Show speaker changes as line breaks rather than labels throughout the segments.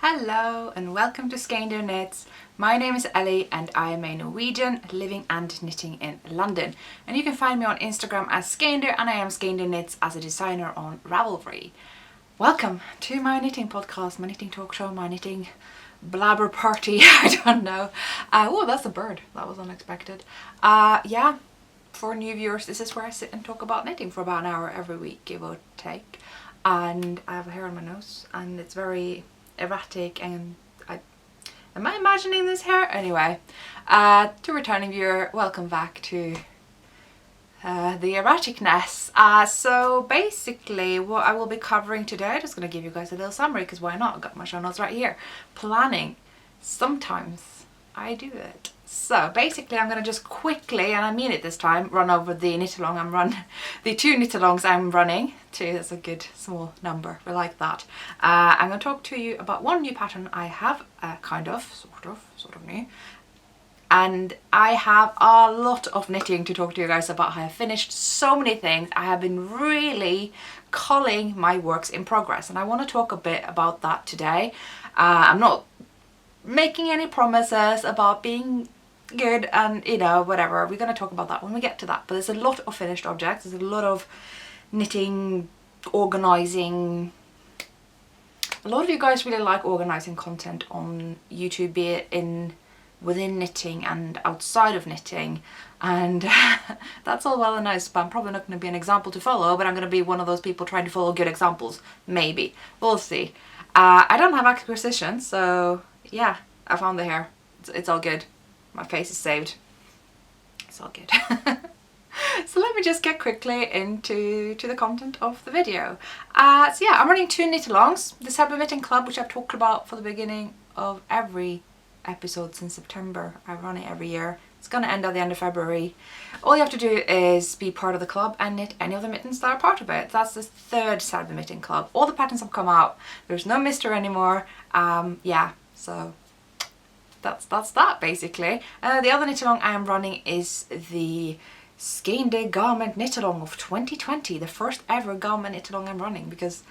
Hello and welcome to Skeindeer Knits. My name is Ellie and I am a Norwegian living and knitting in London. And you can find me on Instagram as Skeindeer, and I am Skeindeer Knits as a designer on Ravelry. Welcome to my knitting podcast, my knitting talk show, my knitting blabber party. I don't know. Oh, that's a bird. That was unexpected. Yeah, for new viewers, this is where I sit and talk about knitting for about an hour every week, give or take. And I have a hair on my nose and it's very erratic, and am I imagining this hair? Anyway, to returning viewer, welcome back to the erraticness. So basically what I will be covering today, I'm just going to give you guys a little summary because why not? I've got my show notes right here. Planning. Sometimes I do it. So basically I'm going to just quickly, and I mean it this time, run over the Knitalong the two Knitalongs I'm running. Two, that's a good small number, we like that. I'm going to talk to you about one new pattern I have, sort of new. And I have a lot of knitting to talk to you guys about. I have finished so many things. I have been really culling my works in progress, and I want to talk a bit about that today. I'm not making any promises about being good and whatever. We're going to talk about that when we get to that. But there's a lot of finished objects. There's a lot of knitting, organising. A lot of you guys really like organising content on YouTube, be it within knitting and outside of knitting, and that's all well and nice, but I'm probably not going to be an example to follow, but I'm going to be one of those people trying to follow good examples. Maybe. We'll see. I don't have acquisition, so yeah, I found the hair. It's all good. My face is saved. It's all good. So let me just get quickly into the content of the video. So yeah, I'm running two Knitalongs. The Cyber Knitting Club, which I've talked about for the beginning of every episode since September. I run it every year. It's going to end at the end of February. All you have to do is be part of the club and knit any of the mittens that are part of it. That's the third Cyber Knitting Club. All the patterns have come out. There's no mystery anymore. Yeah, so that's that basically. The other Knitalong I am running is the Skeindeer Garment Knitalong of 2020, the first ever garment Knitalong I'm running, because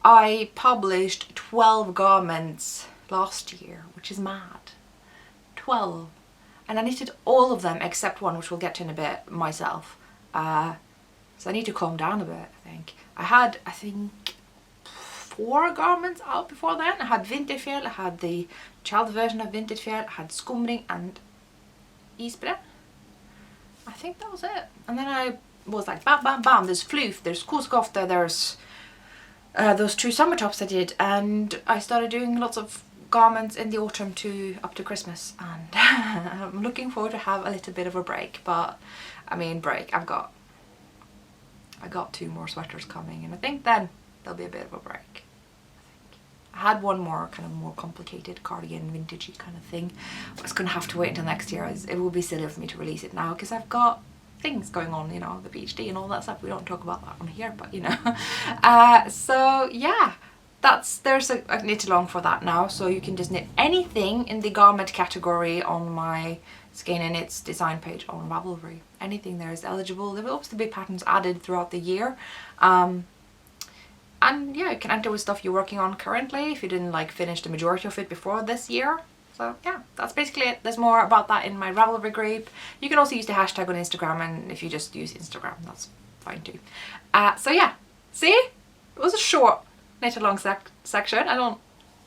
I published 12 garments last year, which is mad. 12. And I knitted all of them except one, which we'll get to in a bit, myself. So I need to calm down a bit, I think. I had, 4 garments out before then. I had Vinterfjell, I had the child version of Vinterfjell, I had Skumring and Isbre. I think that was it. And then I was like bam bam bam, there's Floof, there's Koskofte, there's those 2 summer tops I did, and I started doing lots of garments in the autumn up to Christmas, and I'm looking forward to have a little bit of a break. But I mean break, I got 2 more sweaters coming, and I think then there'll be a bit of a break. I had one more kind of more complicated cardigan vintagey kind of thing. I was gonna have to wait until next year. It would be silly for me to release it now because I've got things going on, the PhD and all that stuff. We don't talk about that on here, but so yeah, there's a Knitalong for that now. So you can just knit anything in the garment category on my Skeindeer Knits design page on Ravelry. Anything there is eligible. There will obviously be patterns added throughout the year. And yeah, you can enter with stuff you're working on currently if you didn't finish the majority of it before this year. So yeah, that's basically it. There's more about that in my Ravelry group. You can also use the hashtag on Instagram, and if you just use Instagram, that's fine too. So yeah, see? It was a short Knitalong section. I don't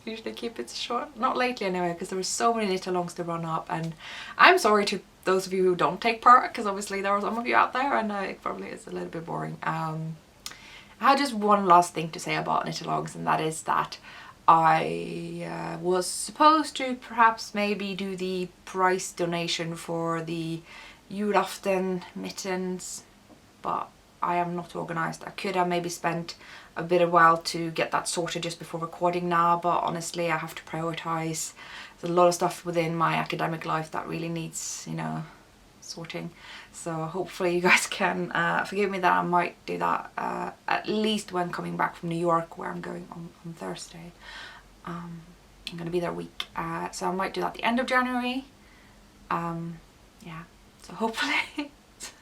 usually keep it short. Not lately anyway, because there were so many Knitalongs to run up, and I'm sorry to those of you who don't take part, because obviously there are some of you out there, and it probably is a little bit boring. I had just one last thing to say about Knitalongs, and that is that I was supposed to perhaps maybe do the price donation for the julafton mittens, but I am not organised. I could have maybe spent a bit of while to get that sorted just before recording now, but honestly I have to prioritise. There's a lot of stuff within my academic life that really needs, sorting. So hopefully you guys can forgive me that I might do that at least when coming back from New York, where I'm going on Thursday. I'm going to be there a week, so I might do that at the end of January. Yeah, so hopefully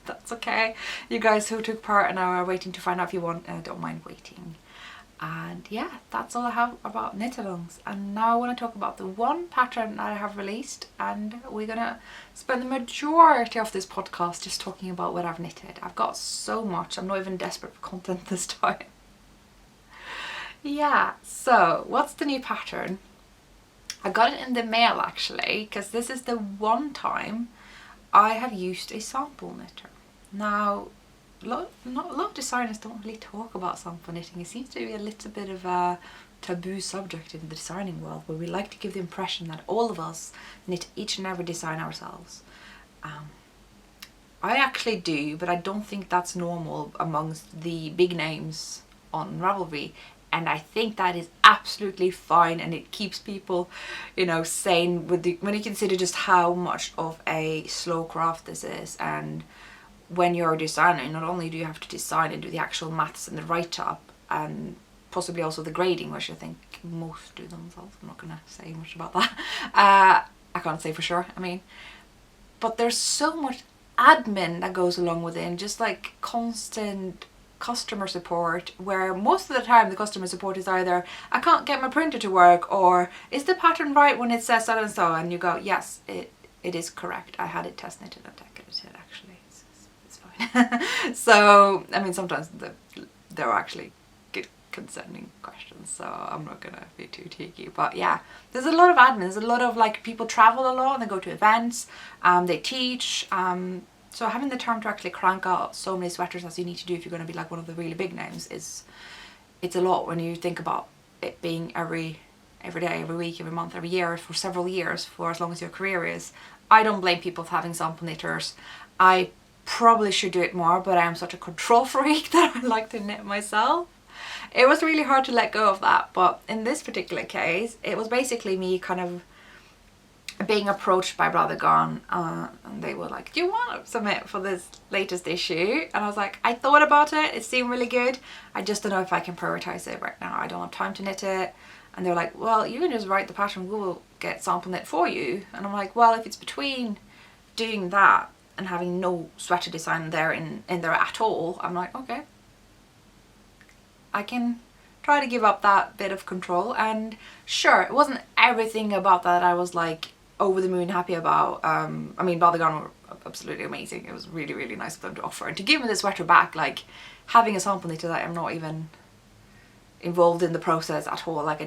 that's okay. You guys who took part and are waiting to find out if you want, don't mind waiting. And yeah, that's all I have about Knitalongs. And now I want to talk about the one pattern that I have released, and we're gonna spend the majority of this podcast just talking about what I've knitted. I've got so much, I'm not even desperate for content this time. Yeah, so what's the new pattern? I got it in the mail actually, because this is the one time I have used a sample knitter. Now, not a lot of designers don't really talk about sample knitting. It seems to be a little bit of a taboo subject in the designing world, where we like to give the impression that all of us knit each and every design ourselves. I actually do, but I don't think that's normal amongst the big names on Ravelry. And I think that is absolutely fine, and it keeps people, you know, sane when you consider just how much of a slow craft this is. And when you're designing, not only do you have to design and do the actual maths and the write-up, and possibly also the grading, which I think most do themselves. I'm not going to say much about that. I can't say for sure, I mean. But there's so much admin that goes along with it, and just like constant customer support, where most of the time the customer support is either, I can't get my printer to work, or is the pattern right when it says so and so, and you go, yes, it is correct. I had it test knitted and decorated actually. It's fine. So, I mean, sometimes there are actually good concerning questions, so I'm not gonna be too cheeky. But yeah, there's a lot of admin. There's a lot of, like, people travel a lot and they go to events, they teach, so having the time to actually crank out so many sweaters as you need to do if you're going to be like one of the really big names it's a lot when you think about it being every day, every week, every month, every year, for several years, for as long as your career is. I don't blame people for having sample knitters. I probably should do it more, but I am such a control freak that I like to knit myself. It was really hard to let go of that, but in this particular case, it was basically me kind of being approached by Brother Gone, and they were like, do you want to submit for this latest issue? And I was like, I thought about it, it seemed really good, I just don't know if I can prioritize it right now, I don't have time to knit it. And they're like, well, you can just write the pattern, we will get sample knit for you. And I'm like, well, if it's between doing that and having no sweater design there in there at all, I'm like, okay, I can try to give up that bit of control. And sure, it wasn't everything about that I was like over the moon happy about. I mean, Baldagon were absolutely amazing. It was really, really nice of them to offer, and to give me the sweater back, like having a sample knitter that I'm not even involved in the process at all. Like,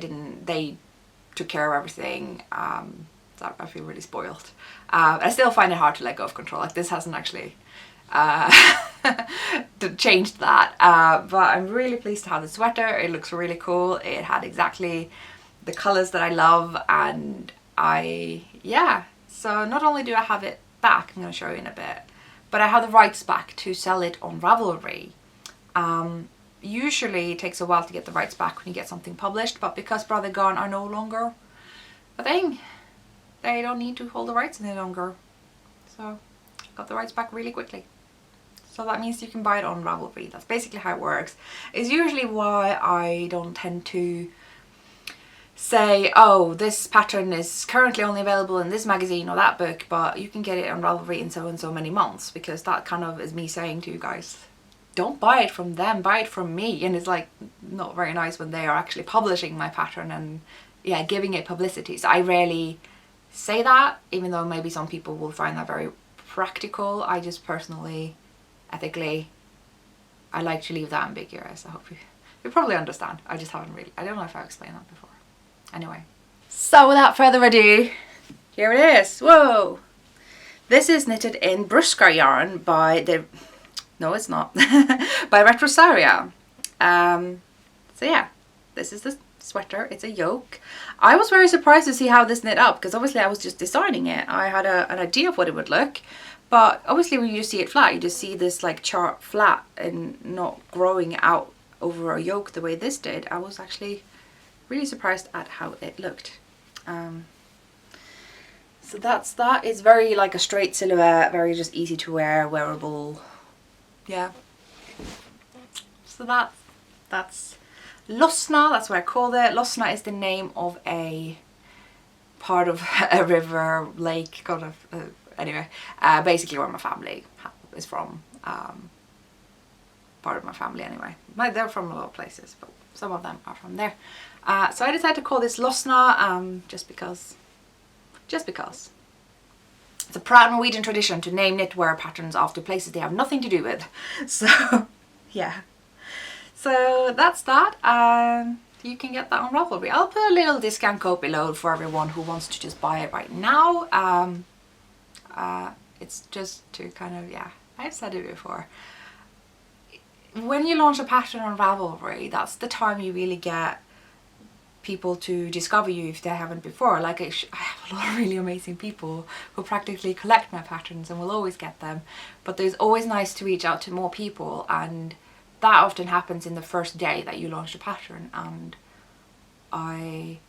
they took care of everything. So I feel really spoiled. I still find it hard to let go of control. Like, this hasn't actually changed that. But I'm really pleased to have the sweater. It looks really cool. It had exactly the colors that I love, and yeah, so not only do I have it back, I'm going to show you in a bit, but I have the rights back to sell it on Ravelry. Usually it takes a while to get the rights back when you get something published, but because Brother Gone are no longer a thing, they don't need to hold the rights any longer. So I got the rights back really quickly. So that means you can buy it on Ravelry. That's basically how it works. It's usually why I don't tend to say, oh, this pattern is currently only available in this magazine or that book, but you can get it on Ravelry in so and so many months, because that kind of is me saying to you guys, don't buy it from them, buy it from me. And it's like not very nice when they are actually publishing my pattern and, yeah, giving it publicity. So I rarely say that, even though maybe some people will find that very practical. I just personally, ethically, I like to leave that ambiguous. I hope you probably understand. I just haven't really, I don't know if I've explained that before. Anyway, so without further ado, here it is. Whoa! This is knitted in Bruskar yarn by no, it's not, by Retrosaria. So yeah, this is the sweater. It's a yoke. I was very surprised to see how this knit up, because obviously I was just designing it. I had an idea of what it would look, but obviously when you see it flat, you just see this like chart flat and not growing out over a yoke the way this did. I was actually really surprised at how it looked. So that's that. It's very like a straight silhouette, very just easy to wear, wearable. Yeah. So that's Losna, that's what I called it. Losna is the name of a part of a river, lake, kind of, anyway, basically where my family is from. Part of my family anyway. They're from a lot of places, but some of them are from there. So I decided to call this Losna, just because. It's a proud Norwegian tradition to name knitwear patterns after places they have nothing to do with. So yeah. So that's that. You can get that on Ravelry. I'll put a little discount code below for everyone who wants to just buy it right now. It's just to kind of, yeah, I've said it before. When you launch a pattern on Ravelry, that's the time you really get people to discover you if they haven't before. Like I have a lot of really amazing people who practically collect my patterns and will always get them, but there's always nice to reach out to more people, and that often happens in the first day that you launch a pattern. And I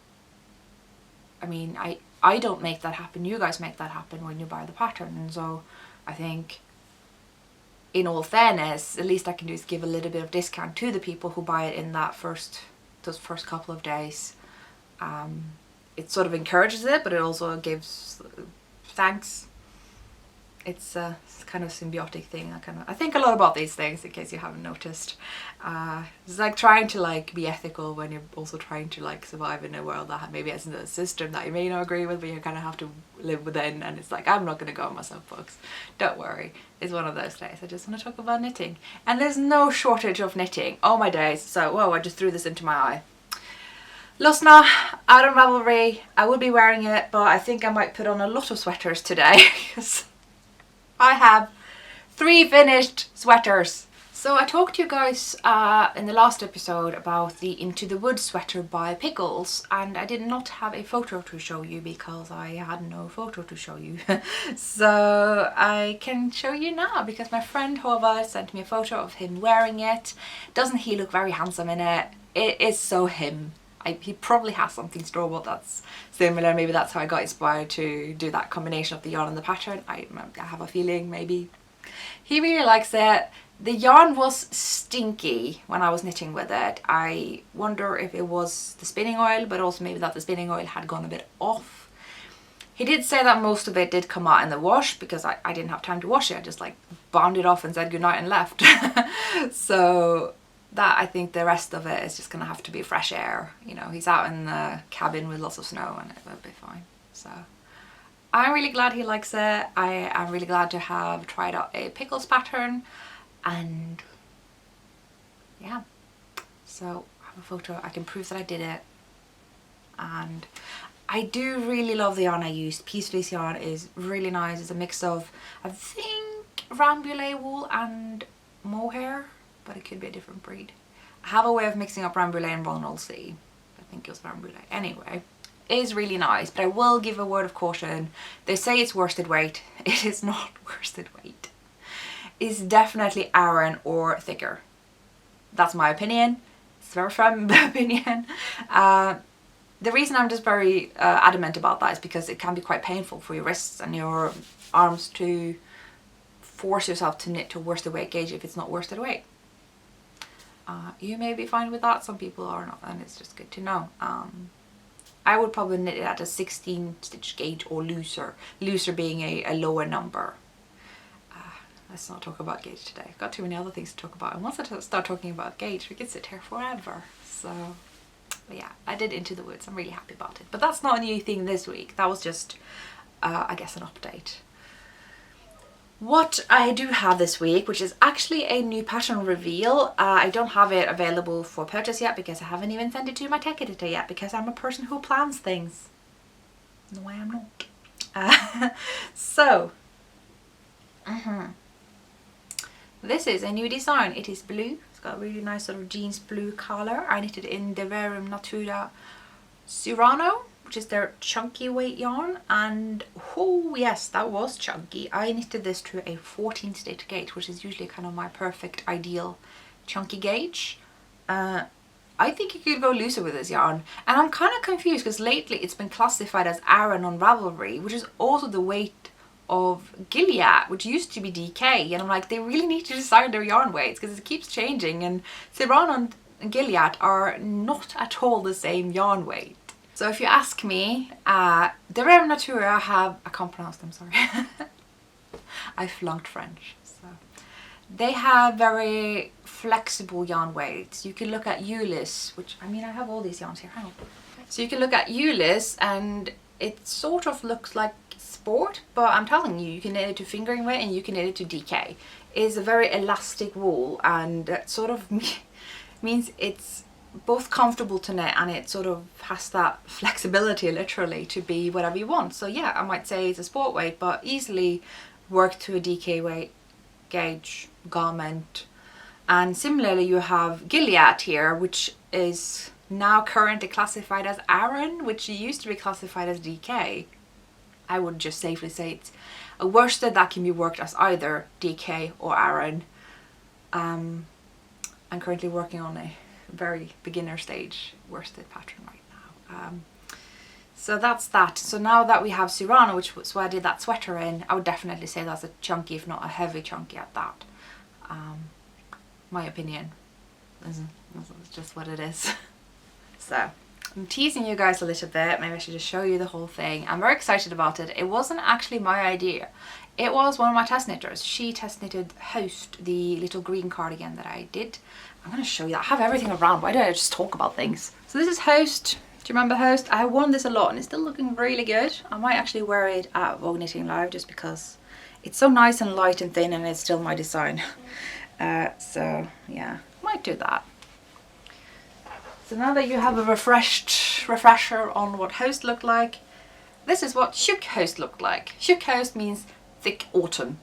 mean I don't make that happen, you guys make that happen when you buy the pattern. And so I think, in all fairness, at least I can do is give a little bit of discount to the people who buy it in those first couple of days. It sort of encourages it, but it also gives thanks. It's kind of symbiotic thing. I think a lot about these things, in case you haven't noticed. It's like trying to like be ethical when you're also trying to like survive in a world that maybe has a system that you may not agree with, but you kind of have to live within. And it's like, I'm not going to go on my soapbox. Don't worry. It's one of those days. I just want to talk about knitting. And there's no shortage of knitting. Oh my days. So, whoa, I just threw this into my eye. Losna, out on Ravelry. I will be wearing it, but I think I might put on a lot of sweaters today. I have 3 finished sweaters. So I talked to you guys in the last episode about the Into the Woods sweater by KALs, and I did not have a photo to show you because I had no photo to show you. So I can show you now because my friend Håvard sent me a photo of him wearing it. Doesn't he look very handsome in it? It is so him. He probably has something store-bought that's similar. Maybe that's how I got inspired to do that combination of the yarn and the pattern. I have a feeling maybe. He really likes it. The yarn was stinky when I was knitting with it. I wonder if it was the spinning oil, but also maybe that the spinning oil had gone a bit off. He did say that most of it did come out in the wash because I didn't have time to wash it. I just like bound it off and said goodnight and left. So that, I think the rest of it is just gonna have to be fresh air. You know, he's out in the cabin with lots of snow and it will be fine. So I'm really glad he likes it. I am really glad to have tried out a pickles pattern, and yeah, so I have a photo. I can prove that I did it, and I do really love the yarn I used. Peace Fleece yarn is really nice. It's a mix of, I think, Rambouillet wool and mohair, but it could be a different breed. I have a way of mixing up Rambouillet and Ronald C. I think it was Rambouillet. Anyway, it is really nice, but I will give a word of caution. They say it's worsted weight. It is not worsted weight. It's definitely Aran or thicker. That's my opinion. It's a very firm opinion. The reason I'm just very adamant about that is because it can be quite painful for your wrists and your arms to force yourself to knit to worsted weight gauge if it's not worsted weight. You may be fine with that, some people are not, and it's just good to know. I would probably knit it at a 16 stitch gauge or looser, looser being a lower number. Let's not talk about gauge today. I've got too many other things to talk about, and once I start talking about gauge we could sit here forever. So, but yeah, I did Into the Woods. I'm really happy about it, but that's not a new thing this week. That was just I guess an update. What I do have this week, which is actually a new pattern reveal. I don't have it available for purchase yet because I haven't even sent it to my tech editor yet, because I'm a person who plans things. No, I am not. This is a new design. It is blue. It's got a really nice sort of jeans blue color. I knitted in De Verum Natura Surano, which is their chunky weight yarn, and oh yes, that was chunky. I knitted this to a 14 stitch gauge, which is usually kind of my perfect ideal chunky gauge. I think you could go looser with this yarn, and I'm kind of confused because lately it's been classified as Aran on Ravelry, which is also the weight of Gilead, which used to be DK, and I'm like, they really need to decide their yarn weights because it keeps changing, and Serrano and Gilead are not at all the same yarn weight. So if you ask me, De Verum Natura have, I can't pronounce them, sorry. I flunked French. So they have very flexible yarn weights. You can look at Ulyss, which, I mean, I have all these yarns here, hang on. So you can look at Ulyss and it sort of looks like sport, but I'm telling you, you can knit it to fingering weight and you can knit it to DK. It's a very elastic wool, and that sort of means it's both comfortable to knit and it sort of has that flexibility literally to be whatever you want. So yeah, I might say it's a sport weight, but easily work to a DK weight gauge garment. And similarly you have Gilead here, which is now currently classified as Aran, which used to be classified as DK. I would just safely say it's a worsted that can be worked as either DK or Aran. I'm currently working on a very beginner stage worsted pattern right now. So that's that. So now that we have Surana, which was where I did that sweater in, I would definitely say that's a chunky, if not a heavy chunky at that. My opinion. This is just what it is. So I'm teasing you guys a little bit. Maybe I should just show you the whole thing. I'm very excited about it. It wasn't actually my idea. It was one of my test knitters. She test knitted Host, the little green cardigan that I did. I'm going to show you that. I have everything around. Why don't I just talk about things? So this is Host. Do you remember Host? I worn this a lot and it's still looking really good. I might actually wear it at Vogue Knitting Live just because it's so nice and light and thin and it's still my design. So yeah, might do that. So now that you have a refresher on what Host looked like, this is what Tjock Host looked like. Tjock Host means thick autumn.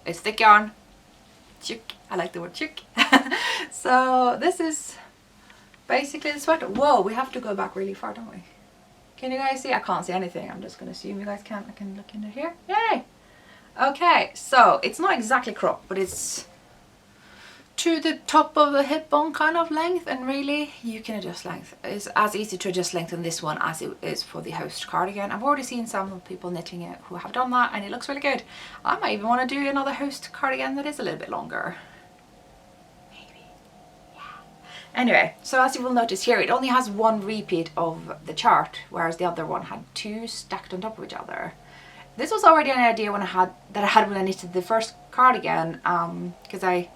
It's thick yarn. Tjock. I like the word tjock. So this is basically the sweater. Whoa, we have to go back really far, don't we? Can you guys see? I can't see anything. I'm just going to assume you guys can. I can look into here. Yay! Okay, so it's not exactly cropped, but it's to the top of the hip bone kind of length, and really you can adjust length. It's as easy to adjust length on this one as it is for the Host cardigan. I've already seen some people knitting it who have done that and it looks really good. I might even want to do another Host cardigan that is a little bit longer. Maybe. Yeah. Anyway, so as you will notice here, it only has one repeat of the chart, whereas the other one had two stacked on top of each other. This was already an idea when I knitted the first cardigan, because I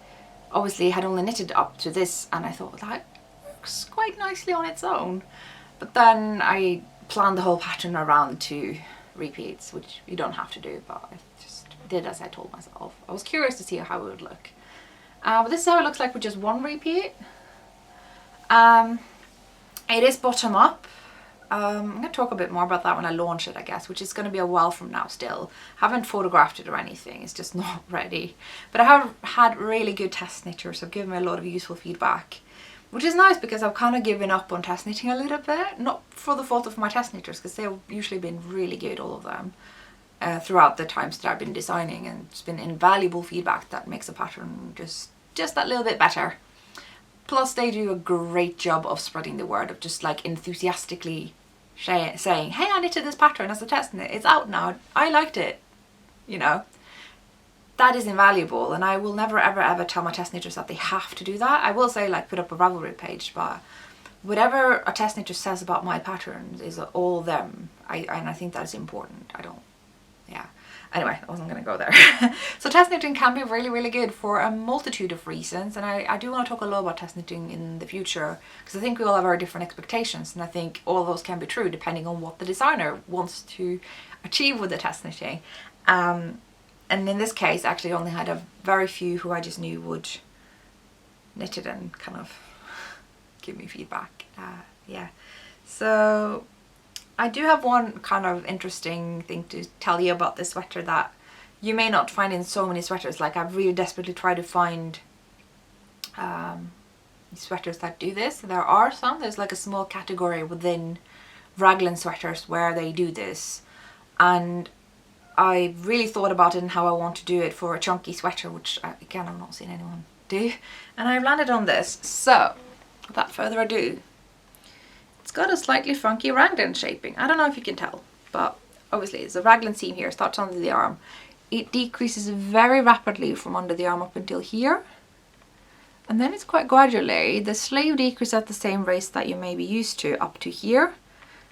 obviously had only knitted up to this and I thought that works quite nicely on its own. But then I planned the whole pattern around two repeats, which you don't have to do, but I just did as I told myself. I was curious to see how it would look. But this is how it looks like with just one repeat. It is bottom up. I'm going to talk a bit more about that when I launch it, I guess, which is going to be a while from now still. Haven't photographed it or anything, it's just not ready. But I have had really good test knitters who have given me a lot of useful feedback, which is nice because I've kind of given up on test knitting a little bit. Not for the fault of my test knitters, because they've usually been really good, all of them, throughout the times that I've been designing, and it's been invaluable feedback that makes a pattern just that little bit better. Plus they do a great job of spreading the word, of just like enthusiastically saying, hey, I knitted this pattern as a test knit, it's out now, I liked it, you know. That is invaluable, and I will never ever tell my test knitters that they have to do that. I will say, like, put up a Ravelry page, but whatever a test knitter says about my patterns is all them. And I think that's important. Yeah. Anyway, I wasn't going to go there. So test knitting can be really good for a multitude of reasons, and I do want to talk a lot about test knitting in the future, because I think we all have our different expectations, and I think all of those can be true depending on what the designer wants to achieve with the test knitting. And in this case, I actually only had a very few who I just knew would knit it and kind of give me feedback. Yeah. So I do have one kind of interesting thing to tell you about this sweater that you may not find in so many sweaters. Like, I've really desperately tried to find sweaters that do this. There are some. There's like a small category within raglan sweaters where they do this, and I really thought about it and how I want to do it for a chunky sweater, which again I've not seen anyone do, and I've landed on this. So without further ado, it's got a slightly funky raglan shaping. I don't know if you can tell, but obviously it's a raglan seam here, starts under the arm. It decreases very rapidly from under the arm up until here, and then it's quite gradually. The sleeve decreases at the same rate that you may be used to up to here,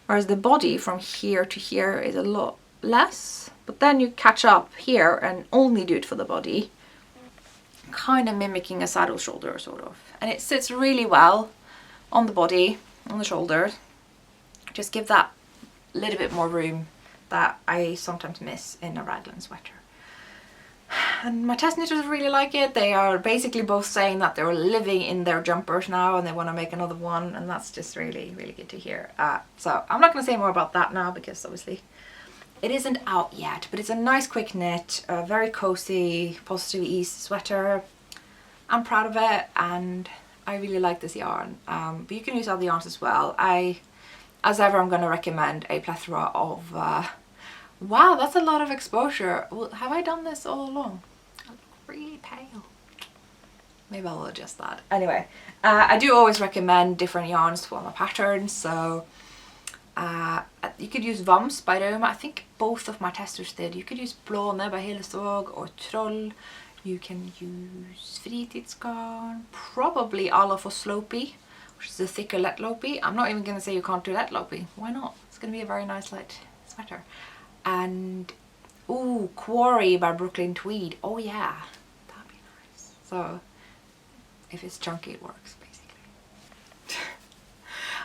whereas the body from here to here is a lot less. But then you catch up here and only do it for the body. kind of mimicking a saddle shoulder sort of. And it sits really well on the body, on the shoulders. Just give that little bit more room that I sometimes miss in a raglan sweater. And my test knitters really like it. They are basically both saying that they're living in their jumpers now and they want to make another one, and that's just really, really good to hear. So I'm not going to say more about that now because obviously it isn't out yet, but it's a nice quick knit, a very cozy, positive ease sweater. I'm proud of it and I really like this yarn. But you can use other yarns as well. As ever, I'm going to recommend a plethora of... wow, that's a lot of exposure. Well, have I done this all along? I look really pale. Maybe I'll adjust that. Anyway, I do always recommend different yarns for my patterns. So you could use Vams by Rauma. I think both of my testers did. You could use Blåne by Hillesvåg or Troll. You can use Fritidsgarn. Probably Ala for Slopey, which is a thicker Letlopi. I'm not even going to say you can't do Letlopi. Why not? It's going to be a very nice light sweater. And ooh, Quarry by Brooklyn Tweed. Oh yeah, that'd be nice. So if it's chunky, it works basically.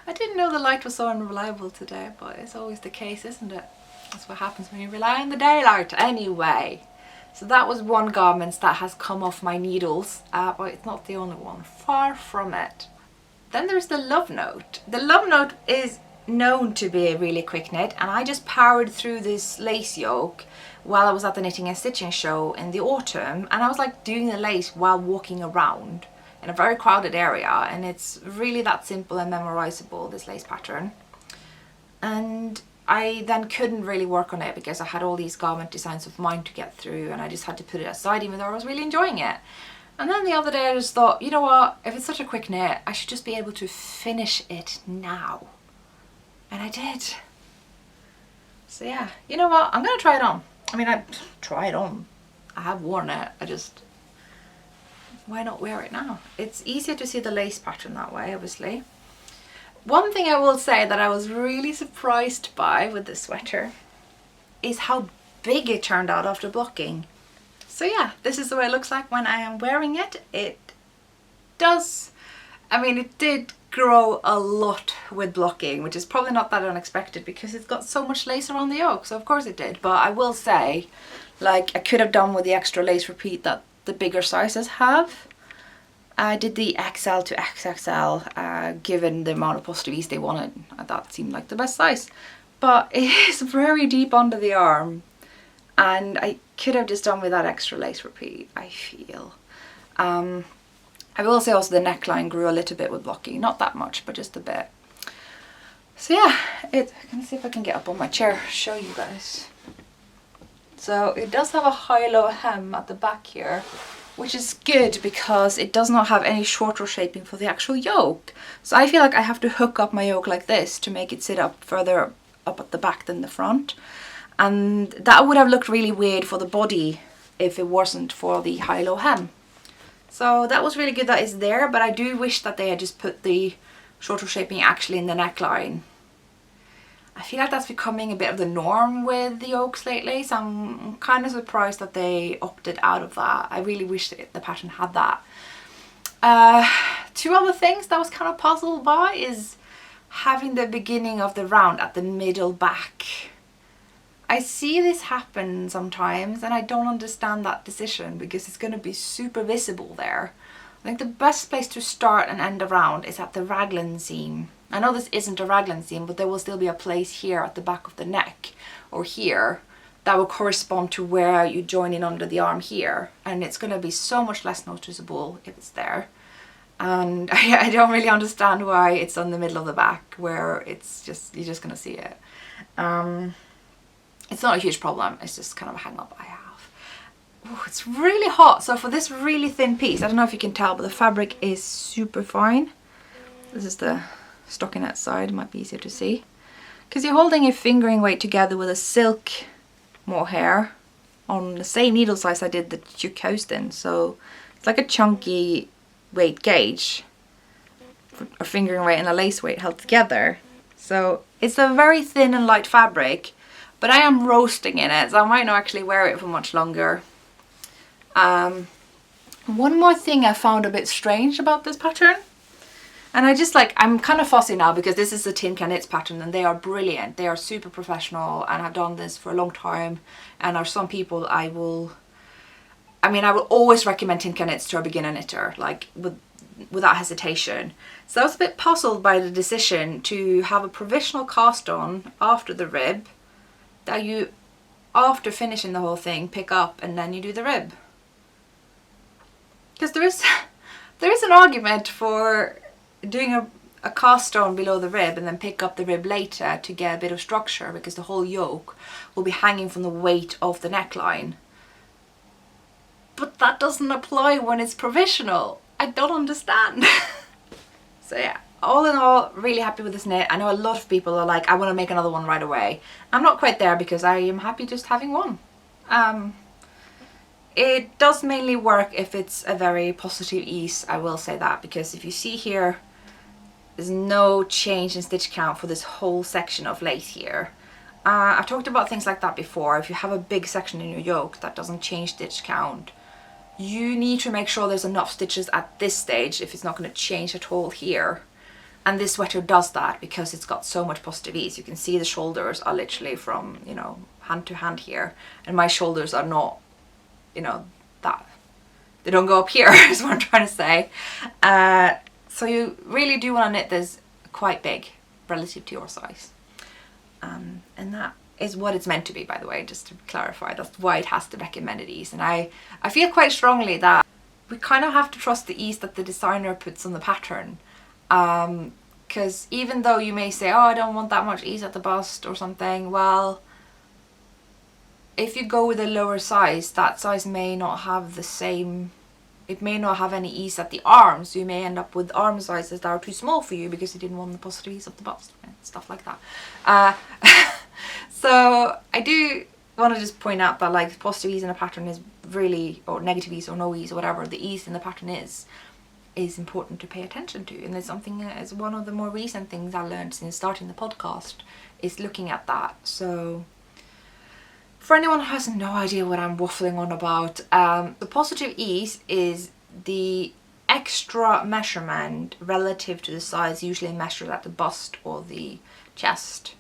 I didn't know the light was so unreliable today, but it's always the case, isn't it? That's what happens when you rely on the daylight. Anyway, so that was one garment that has come off my needles, but it's not the only one. Far from it. Then there's the Love Note. The Love Note is known to be a really quick knit, and I just powered through this lace yoke while I was at the knitting and stitching show in the autumn, and I was like doing the lace while walking around in a very crowded area, and it's really that simple and memorizable, this lace pattern. And I then couldn't really work on it because I had all these garment designs of mine to get through, and I just had to put it aside even though I was really enjoying it. And then the other day I just thought, you know what, if it's such a quick knit, I should just be able to finish it now. And I did. So yeah, you know what, I'm gonna try it on. I mean, I try it on. I have worn it, why not wear it now? It's easier to see the lace pattern that way, obviously. One thing I will say that I was really surprised by with this sweater is how big it turned out after blocking. So yeah, this is the way it looks like when I am wearing it. It does, I mean, it did grow a lot with blocking, which is probably not that unexpected because it's got so much lace around the yoke, so of course it did. But I will say, like, I could have done with the extra lace repeat that the bigger sizes have. I did the XL to XXL, given the amount of positive ease they wanted. That seemed like the best size. But it is very deep under the arm, and I could have just done with that extra lace repeat, I feel. I will say also the neckline grew a little bit with blocking, not that much, but just a bit. So yeah, I'm gonna see if I can get up on my chair, show you guys. So it does have a high-low hem at the back here, which is good because it does not have any shorter shaping for the actual yoke. So I feel like I have to hook up my yoke like this to make it sit up further up at the back than the front. And that would have looked really weird for the body if it wasn't for the high-low hem. So that was really good that it's there, but I do wish that they had just put the shorter shaping actually in the neckline. I feel like that's becoming a bit of the norm with the yokes lately, so I'm kind of surprised that they opted out of that. I really wish that the pattern had that. Two other things that I was kind of puzzled by is having the beginning of the round at the middle back. I see this happen sometimes and I don't understand that decision because it's going to be super visible there. I think the best place to start and end a round is at the raglan seam. I know this isn't a raglan seam, but there will still be a place here at the back of the neck or here that will correspond to where you join in under the arm here, and it's going to be so much less noticeable if it's there. And I don't really understand why it's on the middle of the back where it's just, you're just going to see it. It's not a huge problem, it's just kind of a hang up I have. Ooh, it's really hot, so for this really thin piece, I don't know if you can tell, but the fabric is super fine. This is the stockinette side, it might be easier to see. Because you're holding a fingering weight together with a silk mohair on the same needle size I did the Chukosten, so it's like a chunky weight gauge, a fingering weight and a lace weight held together. So it's a very thin and light fabric, but I am roasting in it, so I might not actually wear it for much longer. One more thing I found a bit strange about this pattern, and I'm kind of fussy now because this is the Tin Can Knits pattern and they are brilliant. They are super professional and I've done this for a long time, and are some people I will always recommend Tin Can Knits to a beginner knitter, like without hesitation. So I was a bit puzzled by the decision to have a provisional cast on after the rib that you, after finishing the whole thing, pick up and then you do the rib. Because there is an argument for doing a cast on below the rib and then pick up the rib later to get a bit of structure, because the whole yoke will be hanging from the weight of the neckline. But that doesn't apply when it's provisional. I don't understand. So yeah, all in all, really happy with this knit. I know a lot of people are like, I want to make another one right away. I'm not quite there because I am happy just having one. It does mainly work if it's a very positive ease, I will say that, because if you see here, there's no change in stitch count for this whole section of lace here. I've talked about things like that before. If you have a big section in your yoke that doesn't change stitch count, you need to make sure there's enough stitches at this stage if it's not going to change at all here. And this sweater does that because it's got so much positive ease. You can see the shoulders are literally from, you know, hand to hand here, and my shoulders are not, you know, that they don't go up here is what I'm trying to say. So you really do want to knit this quite big relative to your size, and that is what it's meant to be, by the way, just to clarify. That's why it has the recommended ease. And I feel quite strongly that we kind of have to trust the ease that the designer puts on the pattern, because even though you may say, oh, I don't want that much ease at the bust or something, well, if you go with a lower size, that size may not have the same, it may not have any ease at the arms, so you may end up with arm sizes that are too small for you because you didn't want the positive ease of the bust and stuff like that. So I do want to just point out that, like, positive ease in a pattern is really, or negative ease or no ease or whatever the ease in the pattern is important to pay attention to. And there's something, as one of the more recent things I learned since starting the podcast, is looking at that. So for anyone who has no idea what I'm waffling on about, the positive ease is the extra measurement relative to the size usually measured at the bust or the chest.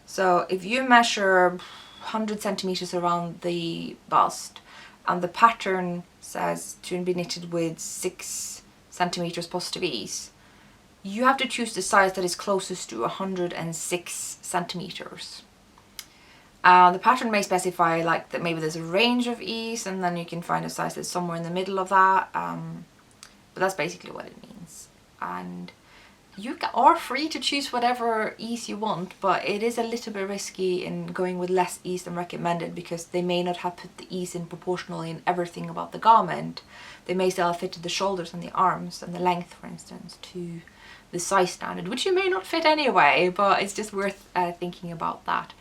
So if you measure 100 centimeters around the bust and the pattern says to be knitted with 6 centimeters positive ease, you have to choose the size that is closest to 106 centimeters. The pattern may specify like that maybe there's a range of ease, and then you can find a size that's somewhere in the middle of that, but that's basically what it means. And you are free to choose whatever ease you want, but it is a little bit risky in going with less ease than recommended, because they may not have put the ease in proportionally in everything about the garment. They may still have fitted the shoulders and the arms and the length, for instance, to the size standard, which you may not fit anyway, but it's just worth thinking about that.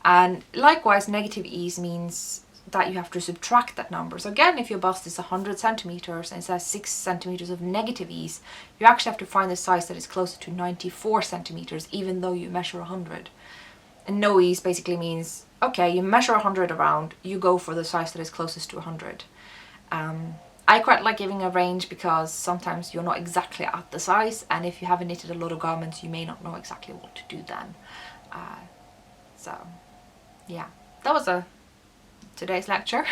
And likewise, negative ease means that you have to subtract that number. So again, if your bust is 100 centimeters and it says 6 centimeters of negative ease, you actually have to find the size that is closer to 94 centimeters, even though you measure 100. And no ease basically means, okay, you measure 100 around, you go for the size that is closest to 100. I quite like giving a range because sometimes you're not exactly at the size, and if you haven't knitted a lot of garments, you may not know exactly what to do then. So yeah, that was today's lecture.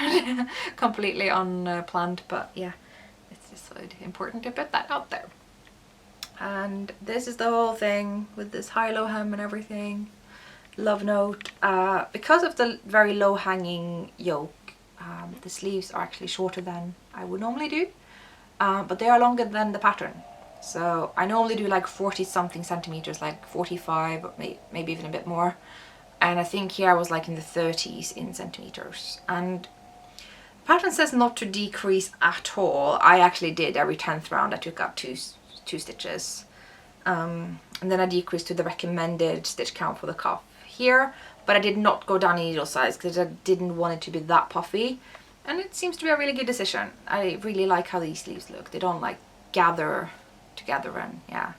Completely unplanned, but yeah, it's just so important to put that out there. And this is the whole thing with this high-low hem and everything. Love note, because of the very low hanging yoke, the sleeves are actually shorter than I would normally do, but they are longer than the pattern. So I normally do like 40 something centimeters, like 45 or maybe even a bit more. And I think here I was like in the 30s in centimeters. And the pattern says not to decrease at all. I actually did. Every 10th round I took up two stitches. And then I decreased to the recommended stitch count for the cuff here. But I did not go down in needle size because I didn't want it to be that puffy. And it seems to be a really good decision. I really like how these sleeves look. They don't like gather together, and yeah.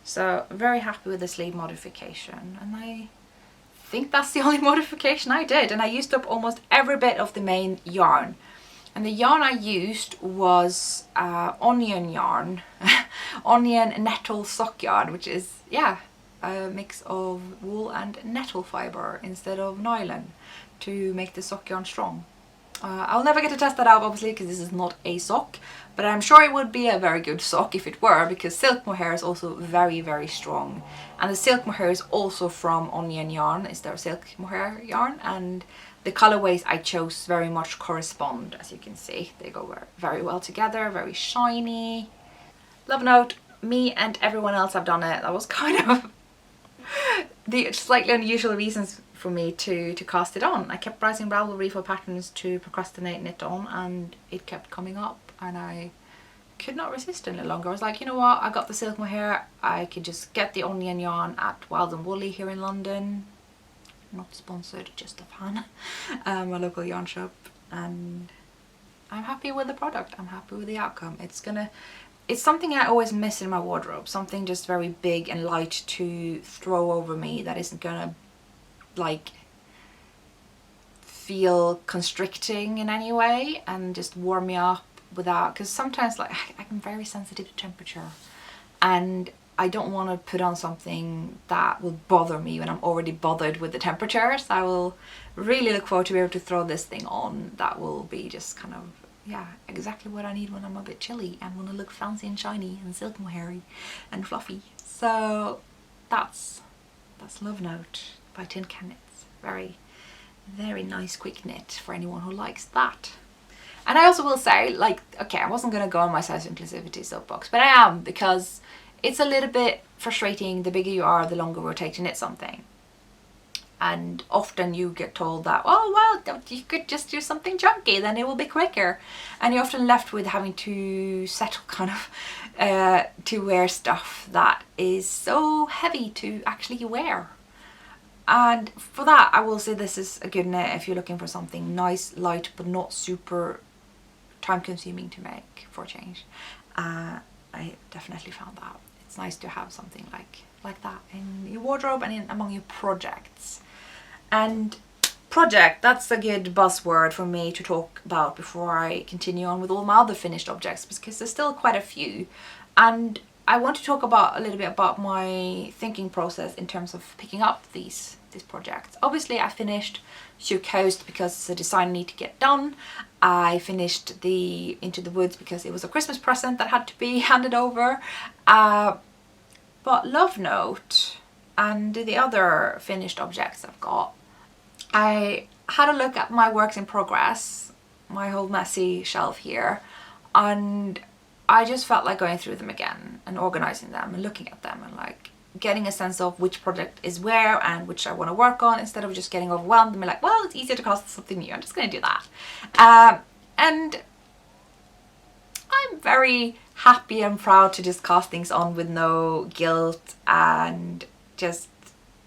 So very happy with the sleeve modification. And I think that's the only modification I did, and I used up almost every bit of the main yarn. And the yarn I used was onion yarn, onion nettle sock yarn, which is, yeah, a mix of wool and nettle fibre instead of nylon to make the sock yarn strong. I'll never get to test that out, obviously, because this is not a sock, but I'm sure it would be a very good sock if it were, because silk mohair is also very, very strong. And the silk mohair is also from onion yarn, is their silk mohair yarn, and the colorways I chose very much correspond, as you can see. They go very well together, very shiny. Love note, me and everyone else have done it. That was kind of the slightly unusual reasons for me to cast it on. I kept browsing Ravelry for patterns to procrastinate knit on, and it kept coming up, and I could not resist any longer. I was like, you know what, I got the silk mohair, I could just get the onion yarn at Wild and Woolly here in London. Not sponsored, just a fan. My local yarn shop, and I'm happy with the product. I'm happy with the outcome. It's something I always miss in my wardrobe, something just very big and light to throw over me that isn't gonna like feel constricting in any way and just warm me up without, because sometimes like I'm very sensitive to temperature and I don't want to put on something that will bother me when I'm already bothered with the temperature. So I will really look forward to be able to throw this thing on that will be just kind of, yeah, exactly what I need when I'm a bit chilly and want to look fancy and shiny and silk mohairy and fluffy. So that's Love Note by Tin Can Knits. Very, very nice quick knit for anyone who likes that. And I also will say, like, okay, I wasn't going to go on my size inclusivity soapbox, but I am, because it's a little bit frustrating. The bigger you are, the longer it will take to knit something. And often you get told that, oh, well, you could just do something chunky, then it will be quicker. And you're often left with having to settle kind of to wear stuff that is so heavy to actually wear. And for that, I will say this is a good knit if you're looking for something nice, light, but not super time consuming to make for a change. I definitely found that. It's nice to have something like that in your wardrobe and among your projects. And project, that's a good buzzword for me to talk about before I continue on with all my other finished objects, because there's still quite a few. And I want to talk a little bit about my thinking process in terms of picking up these projects. Obviously I finished Shoe Coast because it's a design I need to get done. I finished the Into the Woods because it was a Christmas present that had to be handed over. But Love Note and the other finished objects I've got, I had a look at my works in progress, my whole messy shelf here, and I just felt like going through them again and organising them and looking at them and like getting a sense of which project is where and which I want to work on, instead of just getting overwhelmed and be like, well, it's easier to cast something new, I'm just going to do that. And I'm very happy and proud to just cast things on with no guilt, and just,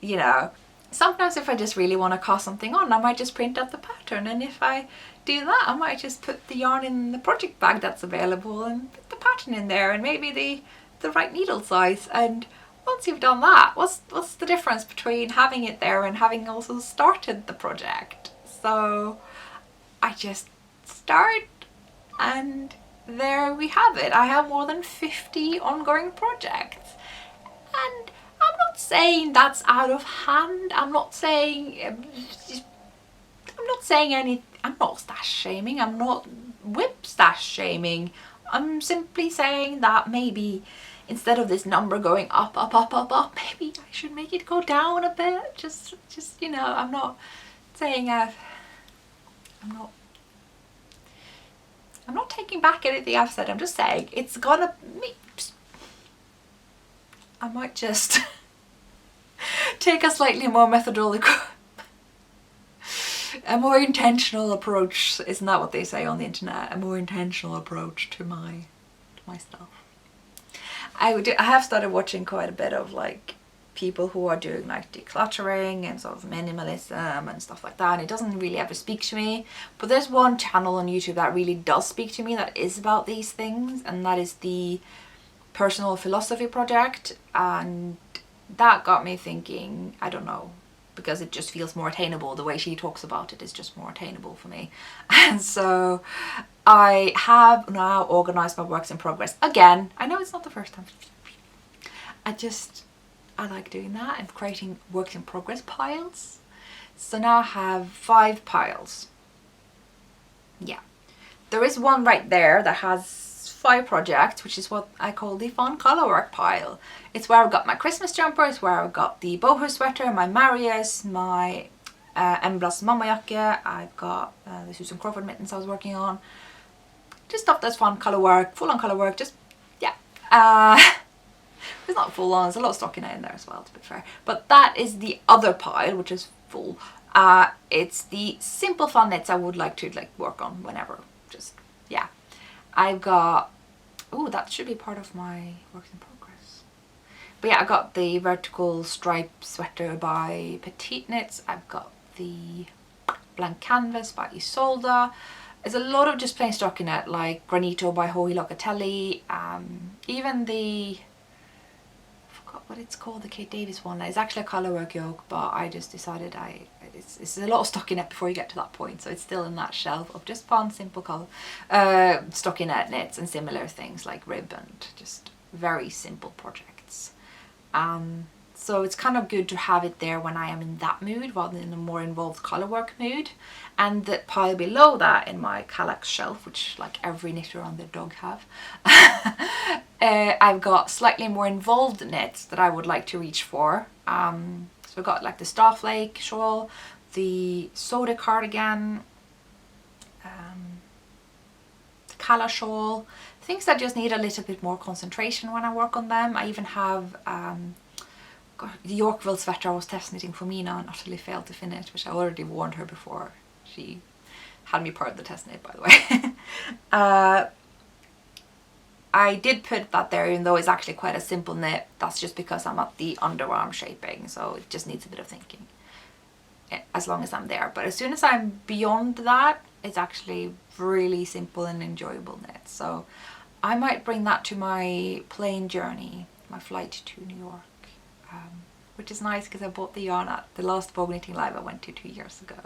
you know, sometimes if I just really want to cast something on, I might just print out the pattern, and if I do that, I might just put the yarn in the project bag that's available and put the pattern in there and maybe the right needle size. And once you've done that, what's the difference between having it there and having also started the project? So I just start, and there we have it. I have more than 50 ongoing projects, and I'm not saying that's out of hand. I'm not saying any. I'm not stash shaming. I'm not whip stash shaming. I'm simply saying that maybe instead of this number going up, maybe I should make it go down a bit. Just you know, I'm not saying I'm not taking back anything I've said. I'm just saying it's gonna. I might just take a slightly more methodological, a more intentional approach. Isn't that what they say on the internet? A more intentional approach to my stuff. I have started watching quite a bit of like people who are doing like decluttering and sort of minimalism and stuff like that, and it doesn't really ever speak to me. But there's one channel on YouTube that really does speak to me, that is about these things, and that is the Personal Philosophy Project. And that got me thinking, I don't know, because it just feels more attainable. The way she talks about it is just more attainable for me. And so I have now organized my works in progress again. I know it's not the first time. I like doing that and creating works in progress piles. So now I have 5 piles. Yeah, there is one right there that has 5 projects, which is what I call the fun color work pile. It's where I've got my Christmas jumper, it's where I've got the boho sweater, my Marius, my Emblas mammajakke, I've got the Susan Crawford mittens I was working on. Just stuff that's fun color work, full on color work, just, yeah. It's not full on, there's a lot of stockinette in there as well, to be fair. But that is the other pile, which is full. It's the simple fun knits I would like to work on whenever. Just, yeah. I've got, oh, that should be part of my works in progress. But yeah, I got the vertical stripe sweater by Petite Knits. I've got the blank canvas by Isolde. There's a lot of just plain stockinette like Granito by Joey Locatelli. Even the, what it's called, the Kate Davis one. It's actually a colourwork yoke, but I just decided it's a lot of stockinette before you get to that point, so it's still in that shelf of just fun, simple colour stockinette knits and similar things like rib and just very simple projects. So it's kind of good to have it there when I am in that mood rather than a more involved colourwork mood. And the pile below that in my KALs shelf, which like every knitter on their dog have, I've got slightly more involved knits that I would like to reach for. So I've got like the Starflake shawl, the Soda cardigan, the Kala shawl, things that just need a little bit more concentration when I work on them. I even have the Yorkville sweater I was test knitting for Mina and utterly failed to finish, which I already warned her before she had me part of the test knit, by the way. I did put that there even though it's actually quite a simple knit. That's just because I'm at the underarm shaping, so it just needs a bit of thinking as long as I'm there. But as soon as I'm beyond that, it's actually really simple and enjoyable knit. So I might bring that to my plane journey, my flight to New York, which is nice because I bought the yarn at the last Vogue Knitting Live I went to 2 years ago,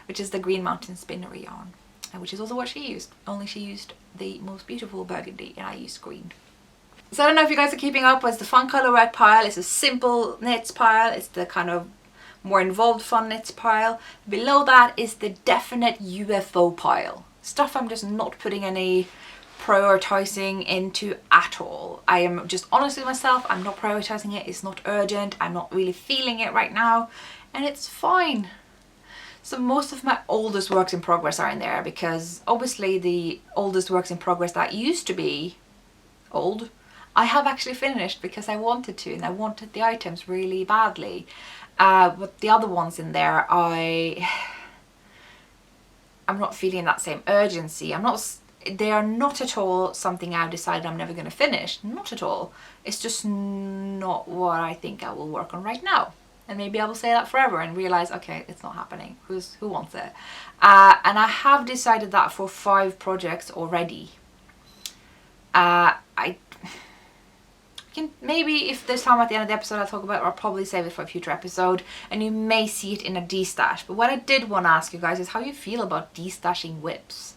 which is the Green Mountain Spinnery yarn, which is also what she used, only she used the most beautiful burgundy and I used green. So I don't know if you guys are keeping up with the fun color work pile. It's a simple knits pile, it's the kind of more involved fun knits pile. Below that is the definite UFO pile, stuff I'm just not putting any prioritizing into at all. I am just honest with myself, I'm not prioritizing it, it's not urgent, I'm not really feeling it right now, and it's fine. So most of my oldest works in progress are in there because obviously the oldest works in progress that used to be old, I have actually finished because I wanted to and I wanted the items really badly. But the other ones in there, I'm not feeling that same urgency. They are not at all something I've decided I'm never going to finish. Not at all. It's just not what I think I will work on right now. And maybe I will say that forever and realize, okay, it's not happening. Who wants it? And I have decided that for 5 projects already. I can maybe, if there's time at the end of the episode I'll talk about it, or I'll probably save it for a future episode, and you may see it in a destash. But what I did want to ask you guys is how you feel about destashing whips.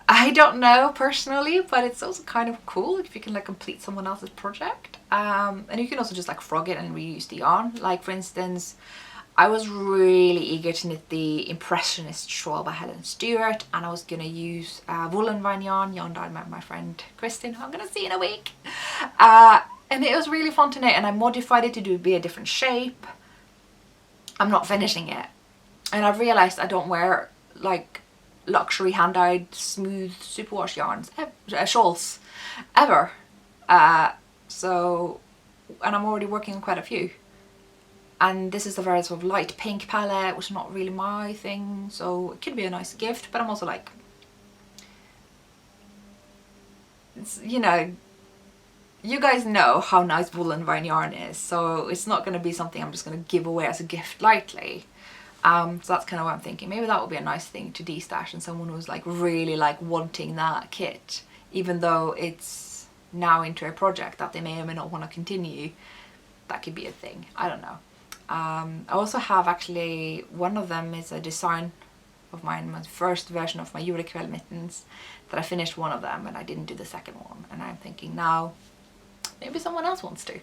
I don't know personally, but it's also kind of cool if you can like complete someone else's project. And you can also just like frog it and reuse the yarn. Like for instance, I was really eager to knit the Impressionist shawl by Helen Stewart, and I was going to use woolen vine yarn dyed by my friend Kristin, who I'm going to see in a week. And it was really fun to knit, and I modified it to be a different shape. I'm not finishing it. And I've realised I don't wear like luxury hand-dyed smooth superwash yarns, shawls, ever. So, and I'm already working on quite a few. And this is a very sort of light pink palette, which is not really my thing, so it could be a nice gift, but I'm also like, it's, you know, you guys know how nice woolen vine yarn is, so it's not going to be something I'm just going to give away as a gift lightly. So that's kind of what I'm thinking. Maybe that would be a nice thing to destash, and someone who's like really like wanting that kit, even though it's now into a project that they may or may not want to continue. That could be a thing. I don't know. I also have actually, one of them is a design of mine, my first version of my Julequill mittens, that I finished one of them and I didn't do the second one, and I'm thinking now maybe someone else wants to.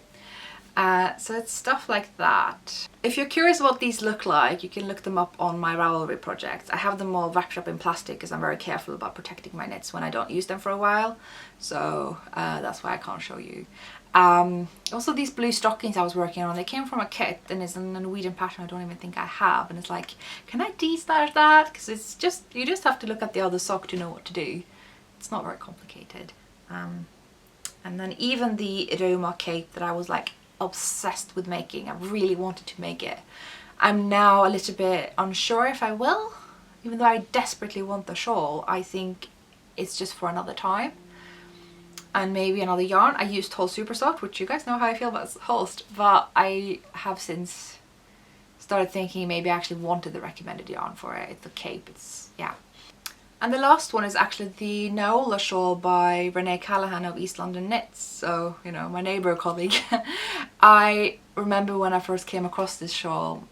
So it's stuff like that. If you're curious what these look like, you can look them up on my Ravelry projects. I have them all wrapped up in plastic because I'm very careful about protecting my knits when I don't use them for a while. So that's why I can't show you. Also these blue stockings I was working on, they came from a kit and it's in a Norwegian pattern I don't even think I have. And it's like, can I de-starch that? Because it's just, you just have to look at the other sock to know what to do. It's not very complicated. And then even the Roma cape that I was like obsessed with making, I really wanted to make it. I'm now a little bit unsure if I will, even though I desperately want the shawl. I think it's just for another time and maybe another yarn. I used Holst Super Soft, which you guys know how I feel about Holst, but I have since started thinking maybe I actually wanted the recommended yarn for it. It's the cape, it's, yeah. And the last one is actually the Naola shawl by Renee Callahan of East London Knits. So, you know, my neighbour colleague. I remember when I first came across this shawl,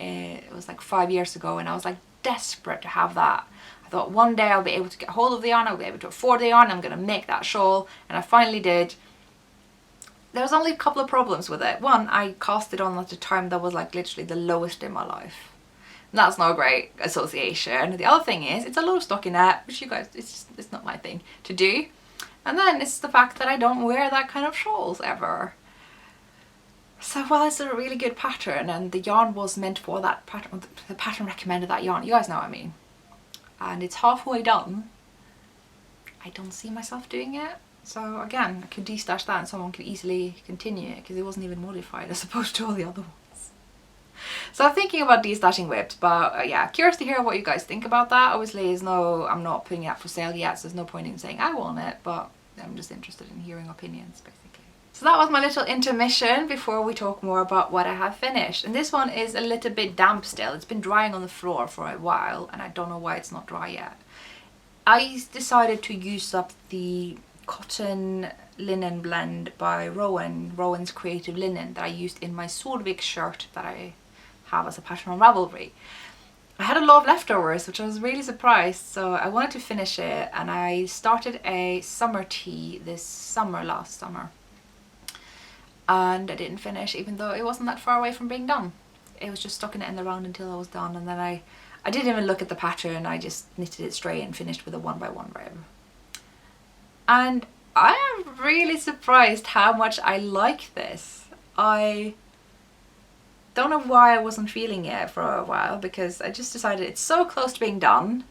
it was like 5 years ago, and I was like desperate to have that. I thought one day I'll be able to get hold of the yarn, I'll be able to afford the yarn, I'm going to make that shawl, and I finally did. There was only a couple of problems with it. One, I cast it on at a time that was like literally the lowest in my life. That's not a great association. The other thing is, it's a low stockinette, which you guys, it's not my thing to do. And then it's the fact that I don't wear that kind of shawls ever. So while it's a really good pattern and the yarn was meant for that pattern, the pattern recommended that yarn, you guys know what I mean. And it's halfway done, I don't see myself doing it. So again, I could de-stash that and someone could easily continue it because it wasn't even modified as opposed to all the other ones. So I'm thinking about de-stashing whips, but yeah, curious to hear what you guys think about that. Obviously, I'm not putting it up for sale yet, so there's no point in saying I want it, but I'm just interested in hearing opinions, basically. So that was my little intermission before we talk more about what I have finished. And this one is a little bit damp still. It's been drying on the floor for a while, and I don't know why it's not dry yet. I decided to use up the cotton linen blend by Rowan's Creative Linen that I used in my Solvik shirt that I have as a pattern on Ravelry. I had a lot of leftovers, which I was really surprised, so I wanted to finish it, and I started a summer tea last summer, and I didn't finish, even though it wasn't that far away from being done. It was just stocking it in the round until I was done, and then I didn't even look at the pattern. I just knitted it straight and finished with a 1x1 rib. And I am really surprised how much I like this. I don't know why I wasn't feeling it for a while, because I just decided it's so close to being done,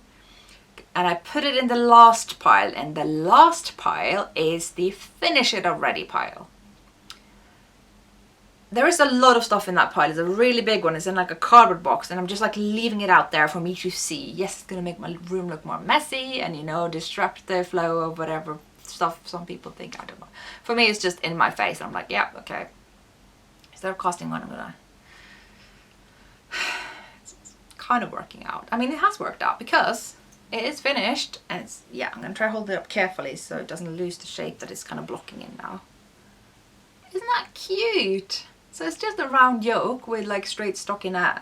and I put it in the last pile, and the last pile is the finish it already pile. There is a lot of stuff in that pile. It's a really big one. It's in like a cardboard box, and I'm just like leaving it out there for me to see. Yes, it's gonna make my room look more messy and, you know, disrupt the flow of whatever stuff some people think. I don't know. For me, it's just in my face. I'm like, yeah, okay. Instead of casting one, I'm gonna kind of working out. I mean, it has worked out because it is finished, and it's, yeah, I'm gonna try to hold it up carefully so it doesn't lose the shape that it's kind of blocking in now. Isn't that cute? So it's just a round yoke with like straight stockinette.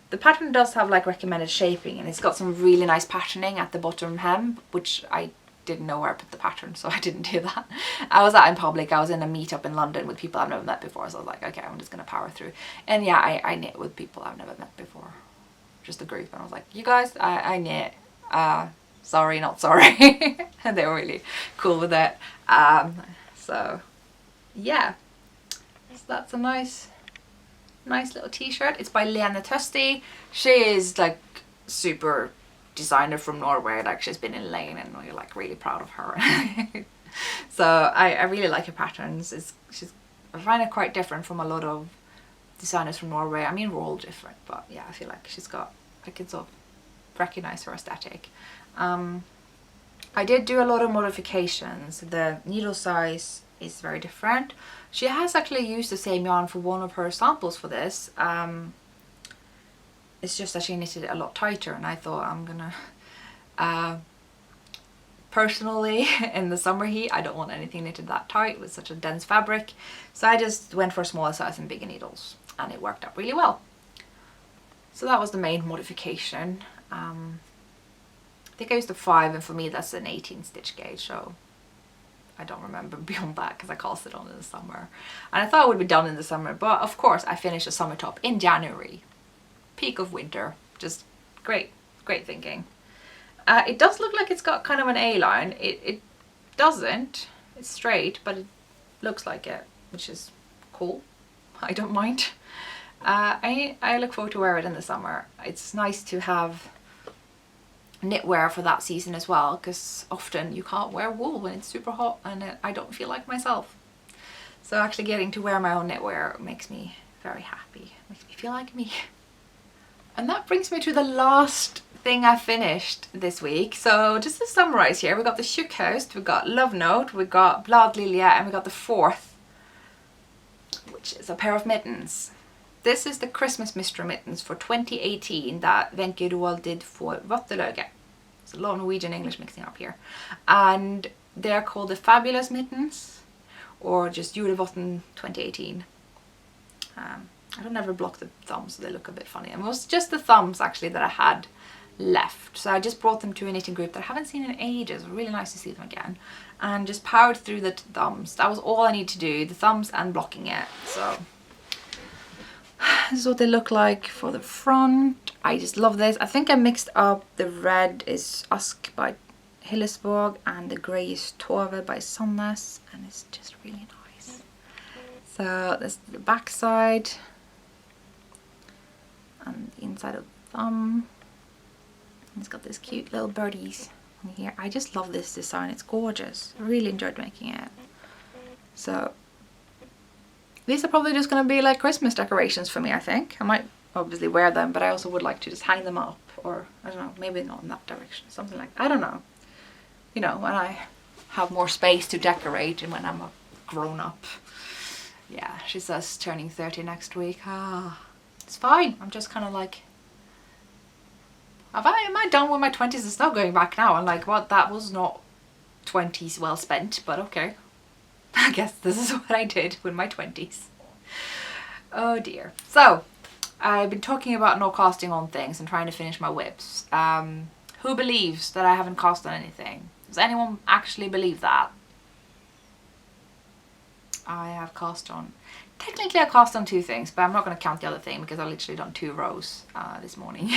The pattern does have like recommended shaping, and it's got some really nice patterning at the bottom hem, which I didn't know where I put the pattern, so I didn't do that. I was out in public, I was in a meetup in London with people I've never met before, so I was like, okay, I'm just gonna power through. And yeah, I knit with people I've never met before. Just a group, and I was like, you guys, I knit. Sorry, not sorry. And they were really cool with it. So yeah. So that's a nice little t-shirt. It's by Lene Tøsti. She is like super designer from Norway. Like, she's been in Lane, and we're like really proud of her. So I really like her patterns. I find it quite different from a lot of designers from Norway. I mean, we're all different, but yeah, I feel like I can sort of recognize her aesthetic. I did do a lot of modifications. The needle size is very different. She has actually used the same yarn for one of her samples for this. It's just that she knitted it a lot tighter, and I thought I'm gonna personally in the summer heat I don't want anything knitted that tight with such a dense fabric, so I just went for a smaller size and bigger needles. and it worked out really well. So that was the main modification. I think I used a 5, and for me that's an 18 stitch gauge, so I don't remember beyond that because I cast it on in the summer. And I thought it would be done in the summer, but of course I finished a summer top in January. Peak of winter. Just great thinking. It does look like it's got kind of an A-line. It doesn't. It's straight, but it looks like it, which is cool. I don't mind. I look forward to wear it in the summer. It's nice to have knitwear for that season as well, because often you can't wear wool when it's super hot, and I don't feel like myself. So actually getting to wear my own knitwear makes me very happy. Makes me feel like me. And that brings me to the last thing I finished this week. So just to summarize here, we got the Shook Host, we got Love Note, we got Bladlilja, and we got the 4th, which is a pair of mittens. This is the Christmas mystery mittens for 2018 that Wenche Roald did for Vatteløge. There's a lot of Norwegian English mixing up here. And they're called the Fabulous Mittens, or just Julevotten 2018. I don't ever block the thumbs, so they look a bit funny. And it was just the thumbs actually that I had left. So I just brought them to a knitting group that I haven't seen in ages. Really nice to see them again. And just powered through the thumbs. That was all I need to do, the thumbs and blocking it. So this is what they look like for the front. I just love this. I think I mixed up the red is Ask by Hillesborg and the grey is Tove by Sandnes, and it's just really nice. So this is the back side and the inside of the thumb. And it's got these cute little birdies on here. I just love this design. It's gorgeous. I really enjoyed making it. So these are probably just going to be like Christmas decorations for me, I think. I might obviously wear them, but I also would like to just hang them up, or I don't know, maybe not in that direction, something like that. I don't know. You know, when I have more space to decorate and when I'm a grown up. Yeah, she says turning 30 next week. It's fine. I'm just kind of like, am I done with my 20s? It's not going back now. I'm like, well, that was not 20s well spent, but okay. I guess this is what I did with my 20s. Oh dear. So, I've been talking about not casting on things and trying to finish my whips. Who believes that I haven't cast on anything? Does anyone actually believe that? I have cast on... Technically I cast on 2 things, but I'm not going to count the other thing because I literally done 2 rows this morning.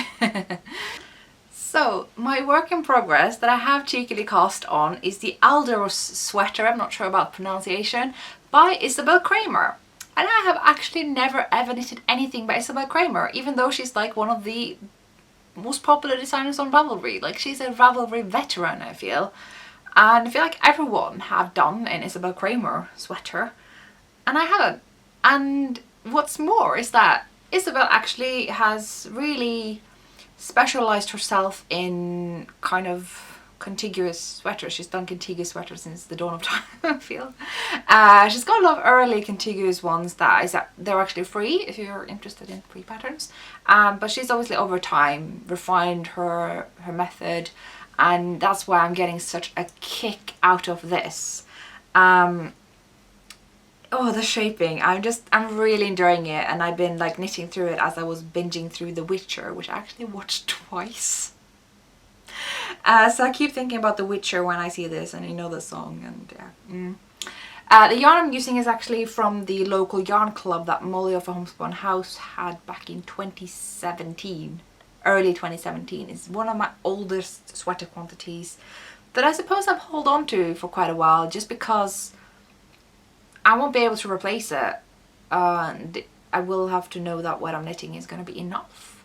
So, my work in progress that I have cheekily cast on is the Alder sweater, I'm not sure about pronunciation, by Isabel Kramer. And I have actually never ever knitted anything by Isabel Kramer, even though she's like one of the most popular designers on Ravelry. Like, she's a Ravelry veteran, I feel. And I feel like everyone have done an Isabel Kramer sweater, and I haven't. And what's more is that Isabel actually has really specialized herself in kind of contiguous sweaters. She's done contiguous sweaters since the dawn of time, I feel. She's got a lot of early contiguous ones they're actually free if you're interested in free patterns. But she's obviously over time refined her method, and that's why I'm getting such a kick out of this. Oh, the shaping. I'm really enjoying it, and I've been like knitting through it as I was binging through The Witcher, which I actually watched twice. So I keep thinking about The Witcher when I see this, and you know the song, and yeah. The yarn I'm using is actually from the local yarn club that Molly of a Homespun House had back in 2017. Early 2017. It's one of my oldest sweater quantities that I suppose I've held on to for quite a while, just because I won't be able to replace it, and I will have to know that what I'm knitting is going to be enough,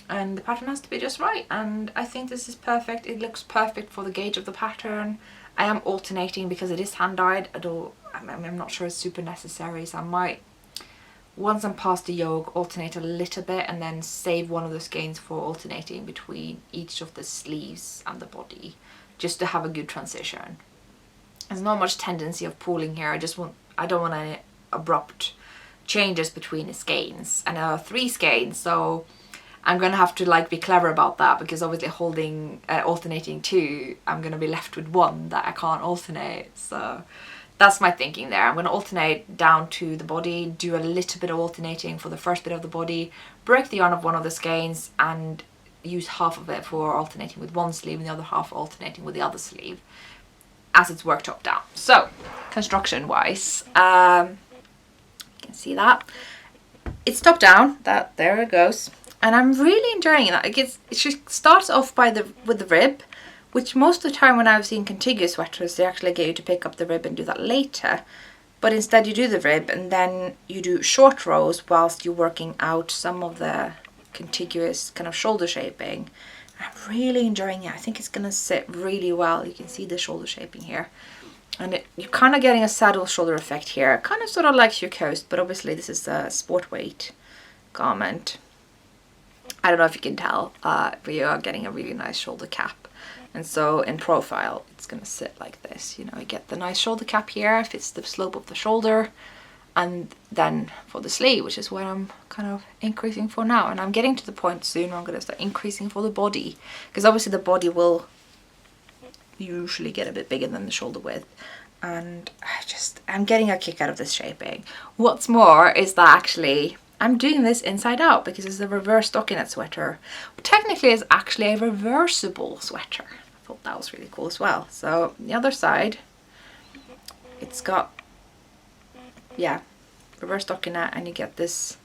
and the pattern has to be just right. And I think this is perfect. It looks perfect for the gauge of the pattern. I am alternating because it is hand dyed. I'm not sure it's super necessary, so I might, once I'm past the yoke, alternate a little bit and then save one of the skeins for alternating between each of the sleeves and the body, just to have a good transition. There's not much tendency of pooling here. I don't want any abrupt changes between the skeins. And there are 3 skeins, so I'm gonna have to like be clever about that, because obviously holding alternating 2, I'm gonna be left with 1 that I can't alternate. So that's my thinking there. I'm going to alternate down to the body, do a little bit of alternating for the first bit of the body, break the yarn of one of the skeins and use half of it for alternating with one sleeve and the other half alternating with the other sleeve as it's worked up down. So construction wise, you can see that it's top down, that there it goes, and I'm really enjoying that. It starts off with the rib, which most of the time when I've seen contiguous sweaters, they actually get you to pick up the rib and do that later. But instead you do the rib and then you do short rows whilst you're working out some of the contiguous kind of shoulder shaping. I'm really enjoying it. I think it's going to sit really well. You can see the shoulder shaping here. And you're kind of getting a saddle shoulder effect here. Kind of sort of like your coast, but obviously this is a sport weight garment. I don't know if you can tell, but you are getting a really nice shoulder cap. And so in profile, it's going to sit like this. You know, you get the nice shoulder cap here, fits the slope of the shoulder. And then for the sleeve, which is what I'm kind of increasing for now. And I'm getting to the point soon where I'm going to start increasing for the body. Because obviously the body will usually get a bit bigger than the shoulder width. And I'm getting a kick out of this shaping. What's more is that actually I'm doing this inside out because it's a reverse stockinette sweater. Technically it's actually a reversible sweater. I thought that was really cool as well. So the other side, it's got, yeah, reverse stockinette, and you get this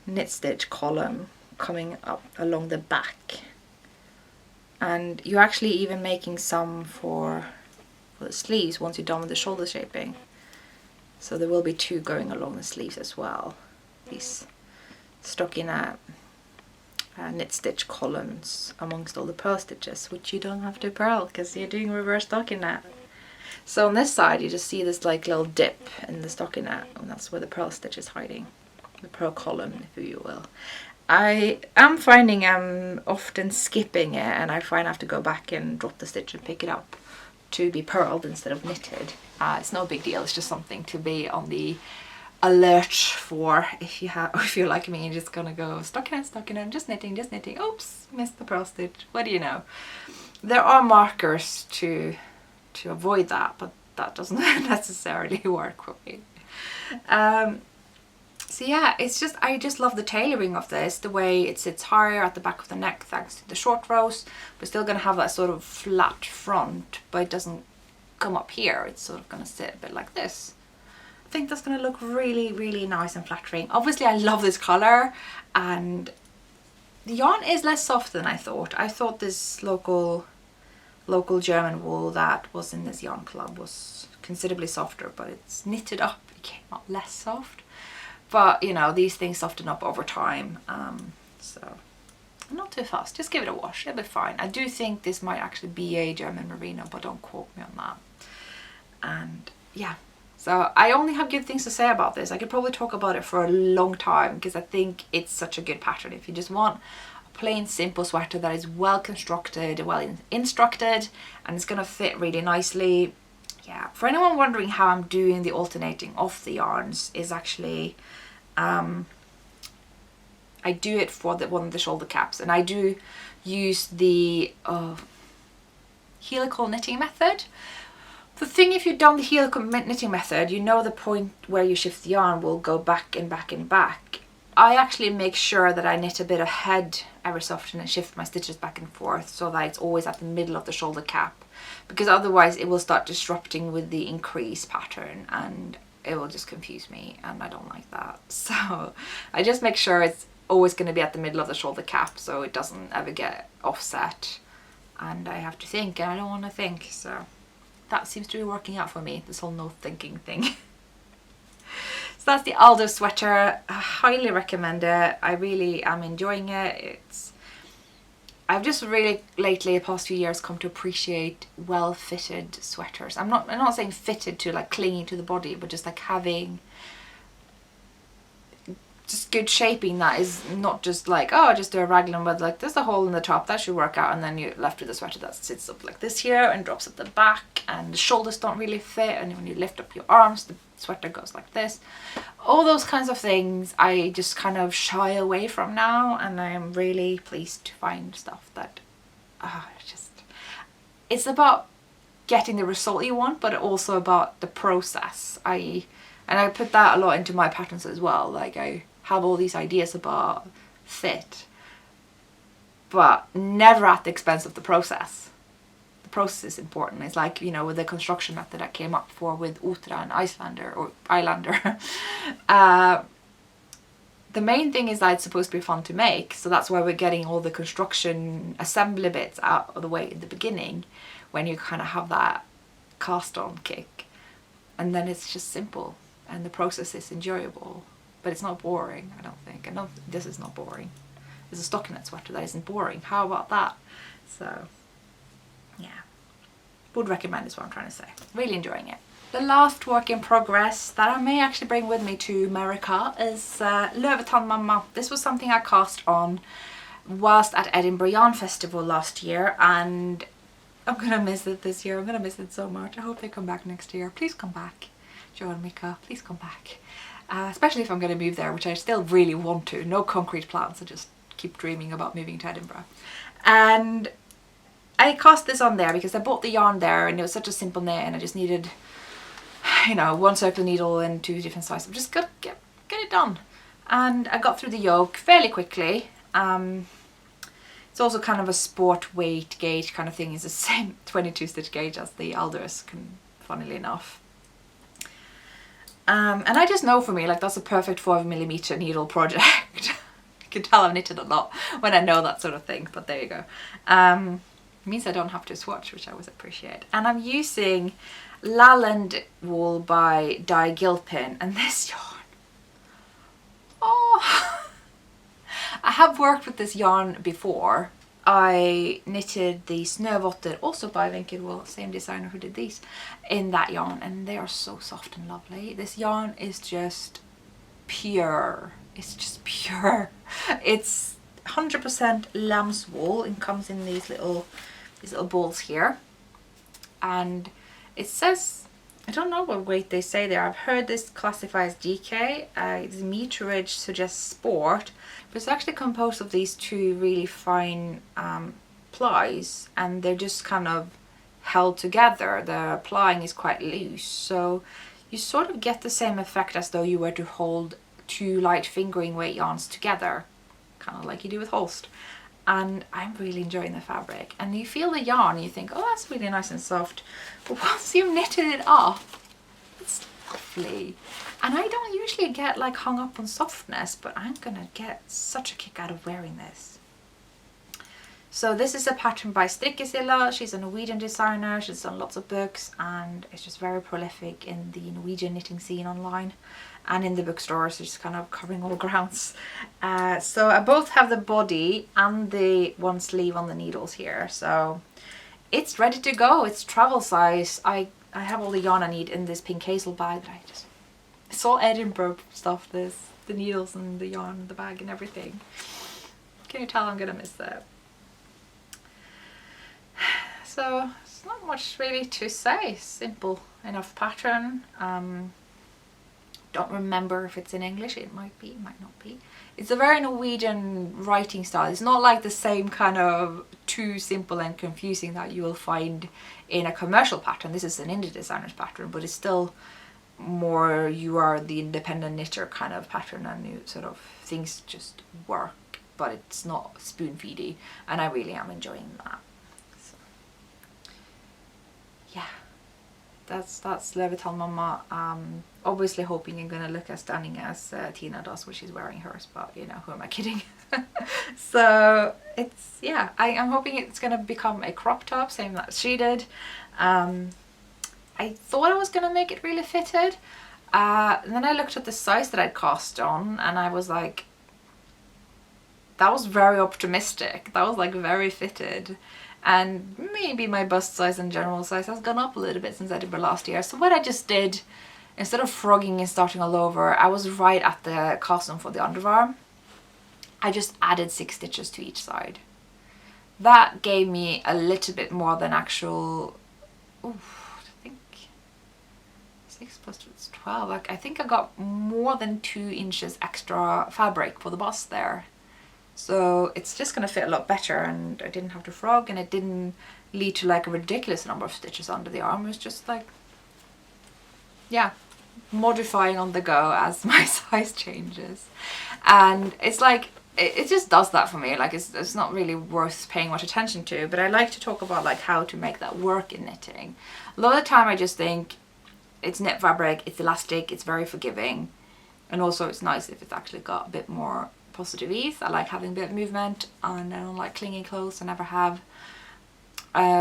knit stitch column coming up along the back. And you're actually even making some for the sleeves once you're done with the shoulder shaping. So there will be two going along the sleeves as well. These stockinette knit stitch columns amongst all the purl stitches, which you don't have to purl because you're doing reverse stockinette. So on this side you just see this like little dip in the stockinette, and that's where the purl stitch is hiding, the purl column if you will. I am finding I'm often skipping it, and I find I have to go back and drop the stitch and pick it up to be purled instead of knitted. It's no big deal, it's just something to be on the alert for. If you're like me, you're just gonna go stockinette, just knitting, oops, missed the purl stitch, what do you know. There are markers to avoid that, but that doesn't necessarily work for me. So yeah, I just love the tailoring of this, the way it sits higher at the back of the neck thanks to the short rows. We're still gonna have that sort of flat front, but it doesn't come up here, it's sort of gonna sit a bit like this. I think that's going to look really, really nice and flattering. Obviously I love this colour, and the yarn is less soft than I thought. I thought this local German wool that was in this yarn club was considerably softer, but it's knitted up, it came out less soft. But you know, these things soften up over time, so not too fast, just give it a wash, it'll be fine. I do think this might actually be a German merino, but don't quote me on that. And yeah. So I only have good things to say about this. I could probably talk about it for a long time because I think it's such a good pattern. If you just want a plain simple sweater that is well constructed, well instructed, and it's going to fit really nicely. Yeah, for anyone wondering how I'm doing the alternating of the yarns, is actually I do it for one of the shoulder caps, and I do use the helical knitting method. The thing, if you've done the helical knitting method, you know the point where you shift the yarn will go back and back and back. I actually make sure that I knit a bit ahead every so often and shift my stitches back and forth so that it's always at the middle of the shoulder cap, because otherwise it will start disrupting with the increase pattern and it will just confuse me, and I don't like that. So I just make sure it's always going to be at the middle of the shoulder cap so it doesn't ever get offset, and I have to think and I don't want to think, so that seems to be working out for me, this whole no thinking thing. So that's the Alder sweater. I highly recommend it. I really am enjoying it. I've just really lately, the past few years, come to appreciate well fitted sweaters. I'm not saying fitted to like clinging to the body, but just like having just good shaping that is not just like, oh, just do a raglan, but like there's a hole in the top that should work out, and then you're left with a sweater that sits up like this here and drops at the back, and the shoulders don't really fit, and when you lift up your arms the sweater goes like this. All those kinds of things I just kind of shy away from now, and I am really pleased to find stuff that it's about getting the result you want, but also about the process. And I put that a lot into my patterns as well. Like I have all these ideas about fit, but never at the expense of the process. The process is important. It's like, you know, with the construction method I came up for with Utra and Islander. The main thing is that it's supposed to be fun to make, so that's why we're getting all the construction assembly bits out of the way in the beginning, when you kind of have that cast on kick, and then it's just simple and the process is enjoyable, but it's not boring. I don't think. This is not boring. There's a stockinette sweater that isn't boring. How about that? So yeah, would recommend is what I'm trying to say. Really enjoying it. The last work in progress that I may actually bring with me to America is Lövetan Mamma. This was something I cast on whilst at Edinburgh Yarn Festival last year, and I'm gonna miss it this year. I'm gonna miss it so much. I hope they come back next year. Please come back, Joe and Mika. Please come back. Especially if I'm gonna move there, which I still really want to. No concrete plans. I just keep dreaming about moving to Edinburgh. And I cast this on there because I bought the yarn there, and it was such a simple knit, and I just needed, you know, one circle needle and 2 different sizes. Just got get it done, and I got through the yoke fairly quickly. It's also kind of a sport weight gauge kind of thing. It's the same 22 stitch gauge as the Alders, funnily enough. And I just know for me, like, that's a perfect 4mm needle project. You can tell I've knitted a lot when I know that sort of thing, but there you go. It means I don't have to swatch, which I always appreciate. And I'm using Laland wool by Di Gilpin, and this yarn, oh, I have worked with this yarn before. I knitted the Snövotter, also by Vinkelwool, same designer who did these, in that yarn, and they are so soft and lovely. This yarn is just pure. It's just pure. It's 100% lamb's wool and comes in these little balls here, and it says, I don't know what weight they say there. I've heard this classifies DK. The meterage suggests sport, but it's actually composed of these 2 really fine plies, and they're just kind of held together. The plying is quite loose, so you sort of get the same effect as though you were to hold 2 light fingering weight yarns together, kind of like you do with Holst. And I'm really enjoying the fabric, and you feel the yarn and you think, oh, that's really nice and soft, but once you've knitted it off, it's lovely. And I don't usually get like hung up on softness, but I'm gonna get such a kick out of wearing this. So this is a pattern by Strikkesilla. She's a Norwegian designer. She's done lots of books, and it's just very prolific in the Norwegian knitting scene online and in the bookstores. She's kind of covering all grounds. So I both have the body and the one sleeve on the needles here, so it's ready to go. It's travel size. I have all the yarn I need in this pink hazel bag that it's all Edinburgh stuff, the needles and the yarn and the bag and everything. Can you tell I'm gonna miss that? So it's not much really to say. Simple enough pattern. Don't remember if it's in English. It might be, it might not be. It's a very Norwegian writing style. It's not like the same kind of too simple and confusing that you will find in a commercial pattern. This is an indie designer's pattern, but it's still more you are the independent knitter kind of pattern, and you sort of things just work, but it's not spoon feedy, and I really am enjoying that. So yeah, that's Lövetan Mamma. Obviously hoping I'm gonna look as stunning as Tina does when she's wearing hers, but you know, who am I kidding? So it's, yeah, I'm hoping it's gonna become a crop top, same that she did. I thought I was gonna make it really fitted, and then I looked at the size that I'd cast on, and I was like, that was very optimistic. That was like very fitted. And maybe my bust size and general size has gone up a little bit since Edinburgh last year. So what I just did, instead of frogging and starting all over, I was right at the cast on for the underarm. I just added 6 stitches to each side. That gave me a little bit more than actual, I think 6 plus 2 is 12. Like, I think I got more than 2 inches extra fabric for the bust there. So it's just gonna fit a lot better, and I didn't have to frog, and it didn't lead to like a ridiculous number of stitches under the arm. It was just like, yeah, modifying on the go as my size changes. And it's like, it just does that for me. Like it's not really worth paying much attention to, but I like to talk about like how to make that work in knitting. A lot of the time I just think it's knit fabric, it's elastic, it's very forgiving, and also it's nice if it's actually got a bit more positive ease. I like having a bit of movement, and I don't like clinging clothes, I never have.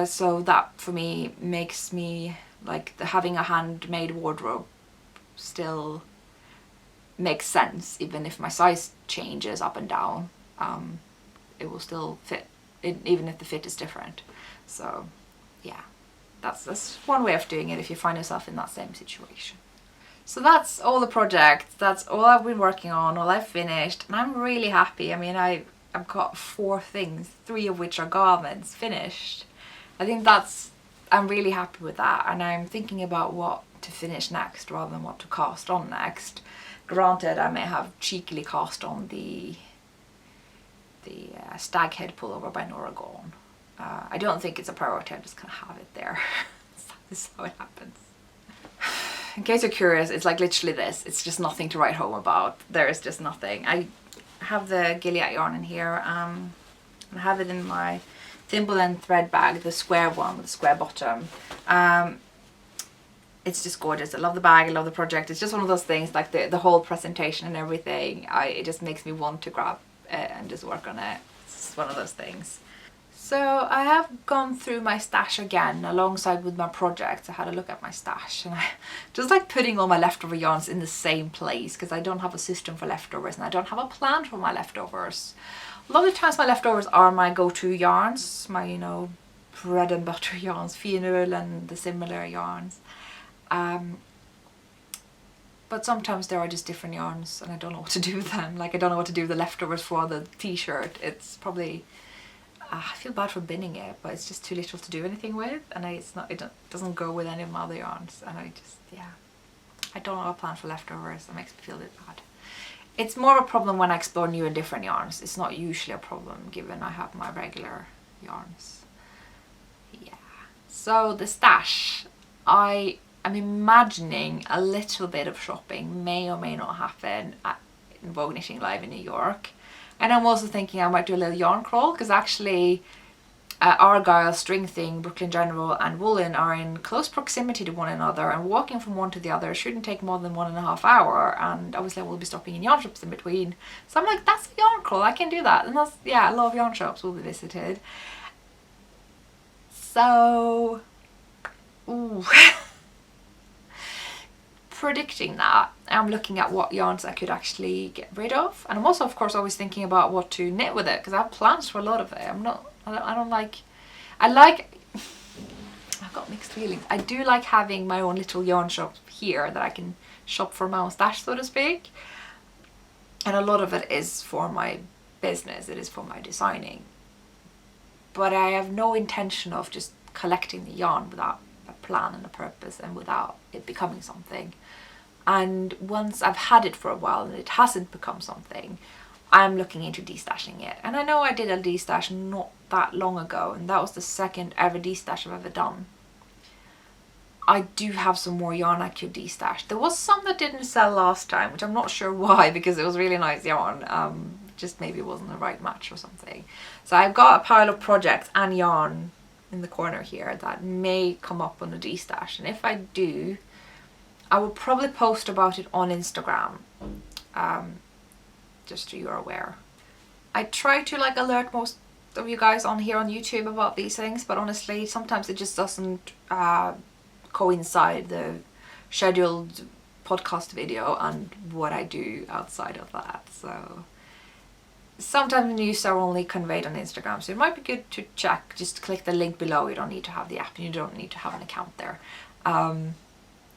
So that for me makes me like having a handmade wardrobe still makes sense. Even if my size changes up and down, it will still fit, even if the fit is different. So yeah, that's one way of doing it if you find yourself in that same situation. So that's all the projects, that's all I've been working on, all I've finished, and I'm really happy. I mean, I've got 4 things, 3 of which are garments finished. I think I'm really happy with that, and I'm thinking about what to finish next rather than what to cast on next. Granted, I may have cheekily cast on the stag head pullover by Nora Gorn. I don't think it's a priority, I'm just gonna have it there. This is how it happens. In case you're curious, it's like literally this. It's just nothing to write home about. There is just nothing. I have the Gilead yarn in here. I have it in my thimble and thread bag, the square one with the square bottom. It's just gorgeous. I love the bag, I love the project. It's just one of those things, like the whole presentation and everything. It just makes me want to grab it and just work on it. It's just one of those things. So I have gone through my stash again alongside with my projects. I had a look at my stash, and I just like putting all my leftover yarns in the same place because I don't have a system for leftovers and I don't have a plan for my leftovers. A lot of times my leftovers are my go-to yarns, my, you know, bread and butter yarns, Fianul and the similar yarns. But sometimes there are just different yarns and I don't know what to do with them. Like I don't know what to do with the leftovers for the t-shirt. It's probably, I feel bad for binning it, but it's just too little to do anything with, and it doesn't go with any of my other yarns, and I just, yeah, I don't have a plan for leftovers. That makes me feel a bit bad. It's more of a problem when I explore new and different yarns. It's not usually a problem given I have my regular yarns. Yeah. So the stash, I am imagining a little bit of shopping may or may not happen in Vogue Knitting Live in New York. And I'm also thinking I might do a little yarn crawl, because actually Argyle, String Thing, Brooklyn General and Woolen are in close proximity to one another, and walking from one to the other shouldn't take more than 1.5 hours, and obviously I will be stopping in yarn shops in between. So I'm like, that's a yarn crawl, I can do that. And that's, yeah, a lot of yarn shops will be visited. So, ooh. Predicting that, I'm looking at what yarns I could actually get rid of, and I'm also of course always thinking about what to knit with it, because I have plans for a lot of it. I've got mixed feelings. I do like having my own little yarn shop here that I can shop for my own stash, so to speak, and a lot of it is for my business, it is for my designing, but I have no intention of just collecting the yarn without a plan and a purpose and without it becoming something. And once I've had it for a while and it hasn't become something, I'm looking into destashing it. And I know I did a destash not that long ago, and that was the second ever destash I've ever done. I do have some more yarn I could destash. There was some that didn't sell last time, which I'm not sure why, because it was really nice yarn. Just maybe it wasn't the right match or something. So I've got a pile of projects and yarn in the corner here that may come up on the destash, and if I do, I will probably post about it on Instagram, just so you're aware. I try to like alert most of you guys on here on YouTube about these things, but honestly sometimes it just doesn't coincide, the scheduled podcast video and what I do outside of that. So sometimes news are only conveyed on Instagram, so it might be good to check. Just click the link below. You don't need to have the app and you don't need to have an account there,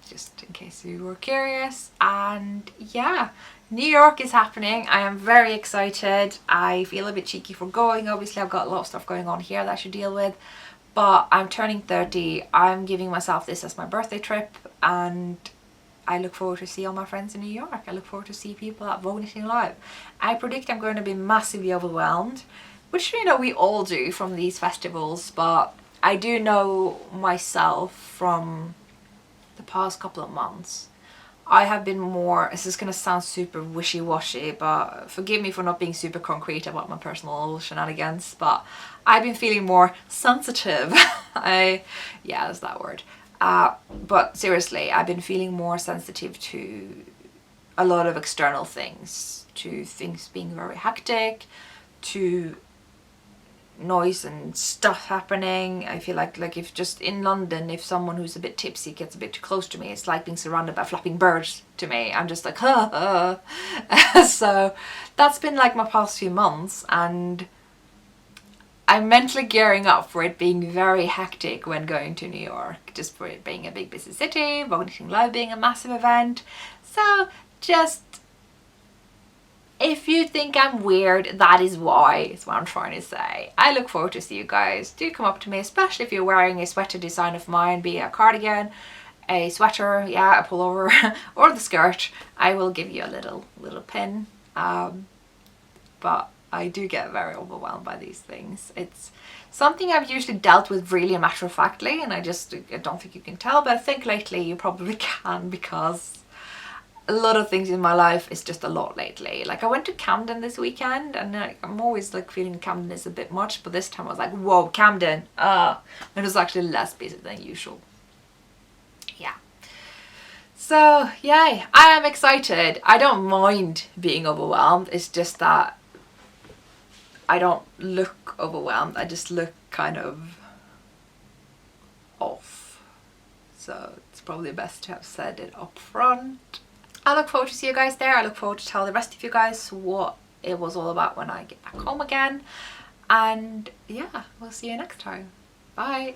just in case you were curious. And yeah, New York is happening. I am very excited. I feel a bit cheeky for going. Obviously I've got a lot of stuff going on here that I should deal with, but I'm turning 30. I'm giving myself this as my birthday trip, and I look forward to see all my friends in New York. I look forward to see people at Vogue Knitting Live. I predict I'm going to be massively overwhelmed, which, you know, we all do from these festivals, but I do know myself from the past couple of months, I have been more, this is going to sound super wishy-washy, but forgive me for not being super concrete about my personal shenanigans, but I've been feeling more sensitive. Yeah, that's that word. But seriously, I've been feeling more sensitive to a lot of external things, to things being very hectic, to noise and stuff happening. I feel like if just in London, if someone who's a bit tipsy gets a bit too close to me, it's like being surrounded by flapping birds to me. I'm just like, So that's been like my past few months, and I'm mentally gearing up for it being very hectic when going to New York, just for it being a big busy city, Vogue Knitting Live being a massive event. So just, if you think I'm weird, that is why, is what I'm trying to say. I look forward to see you guys. Do come up to me, especially if you're wearing a sweater design of mine, be it a cardigan, a sweater, yeah, a pullover, or the skirt. I will give you a little pin. But I do get very overwhelmed by these things. It's something I've usually dealt with really matter-of-factly, and I don't think you can tell, but I think lately you probably can, because a lot of things in my life is just a lot lately. Like I went to Camden this weekend, and I'm always like feeling Camden is a bit much, but this time I was like, whoa, Camden. It was actually less busy than usual. Yeah. So yay, I am excited. I don't mind being overwhelmed. It's just that I don't look overwhelmed. I just look kind of off. So it's probably best to have said it up front. I look forward to see you guys there. I look forward to tell the rest of you guys what it was all about when I get back home again. And yeah, we'll see you next time. Bye.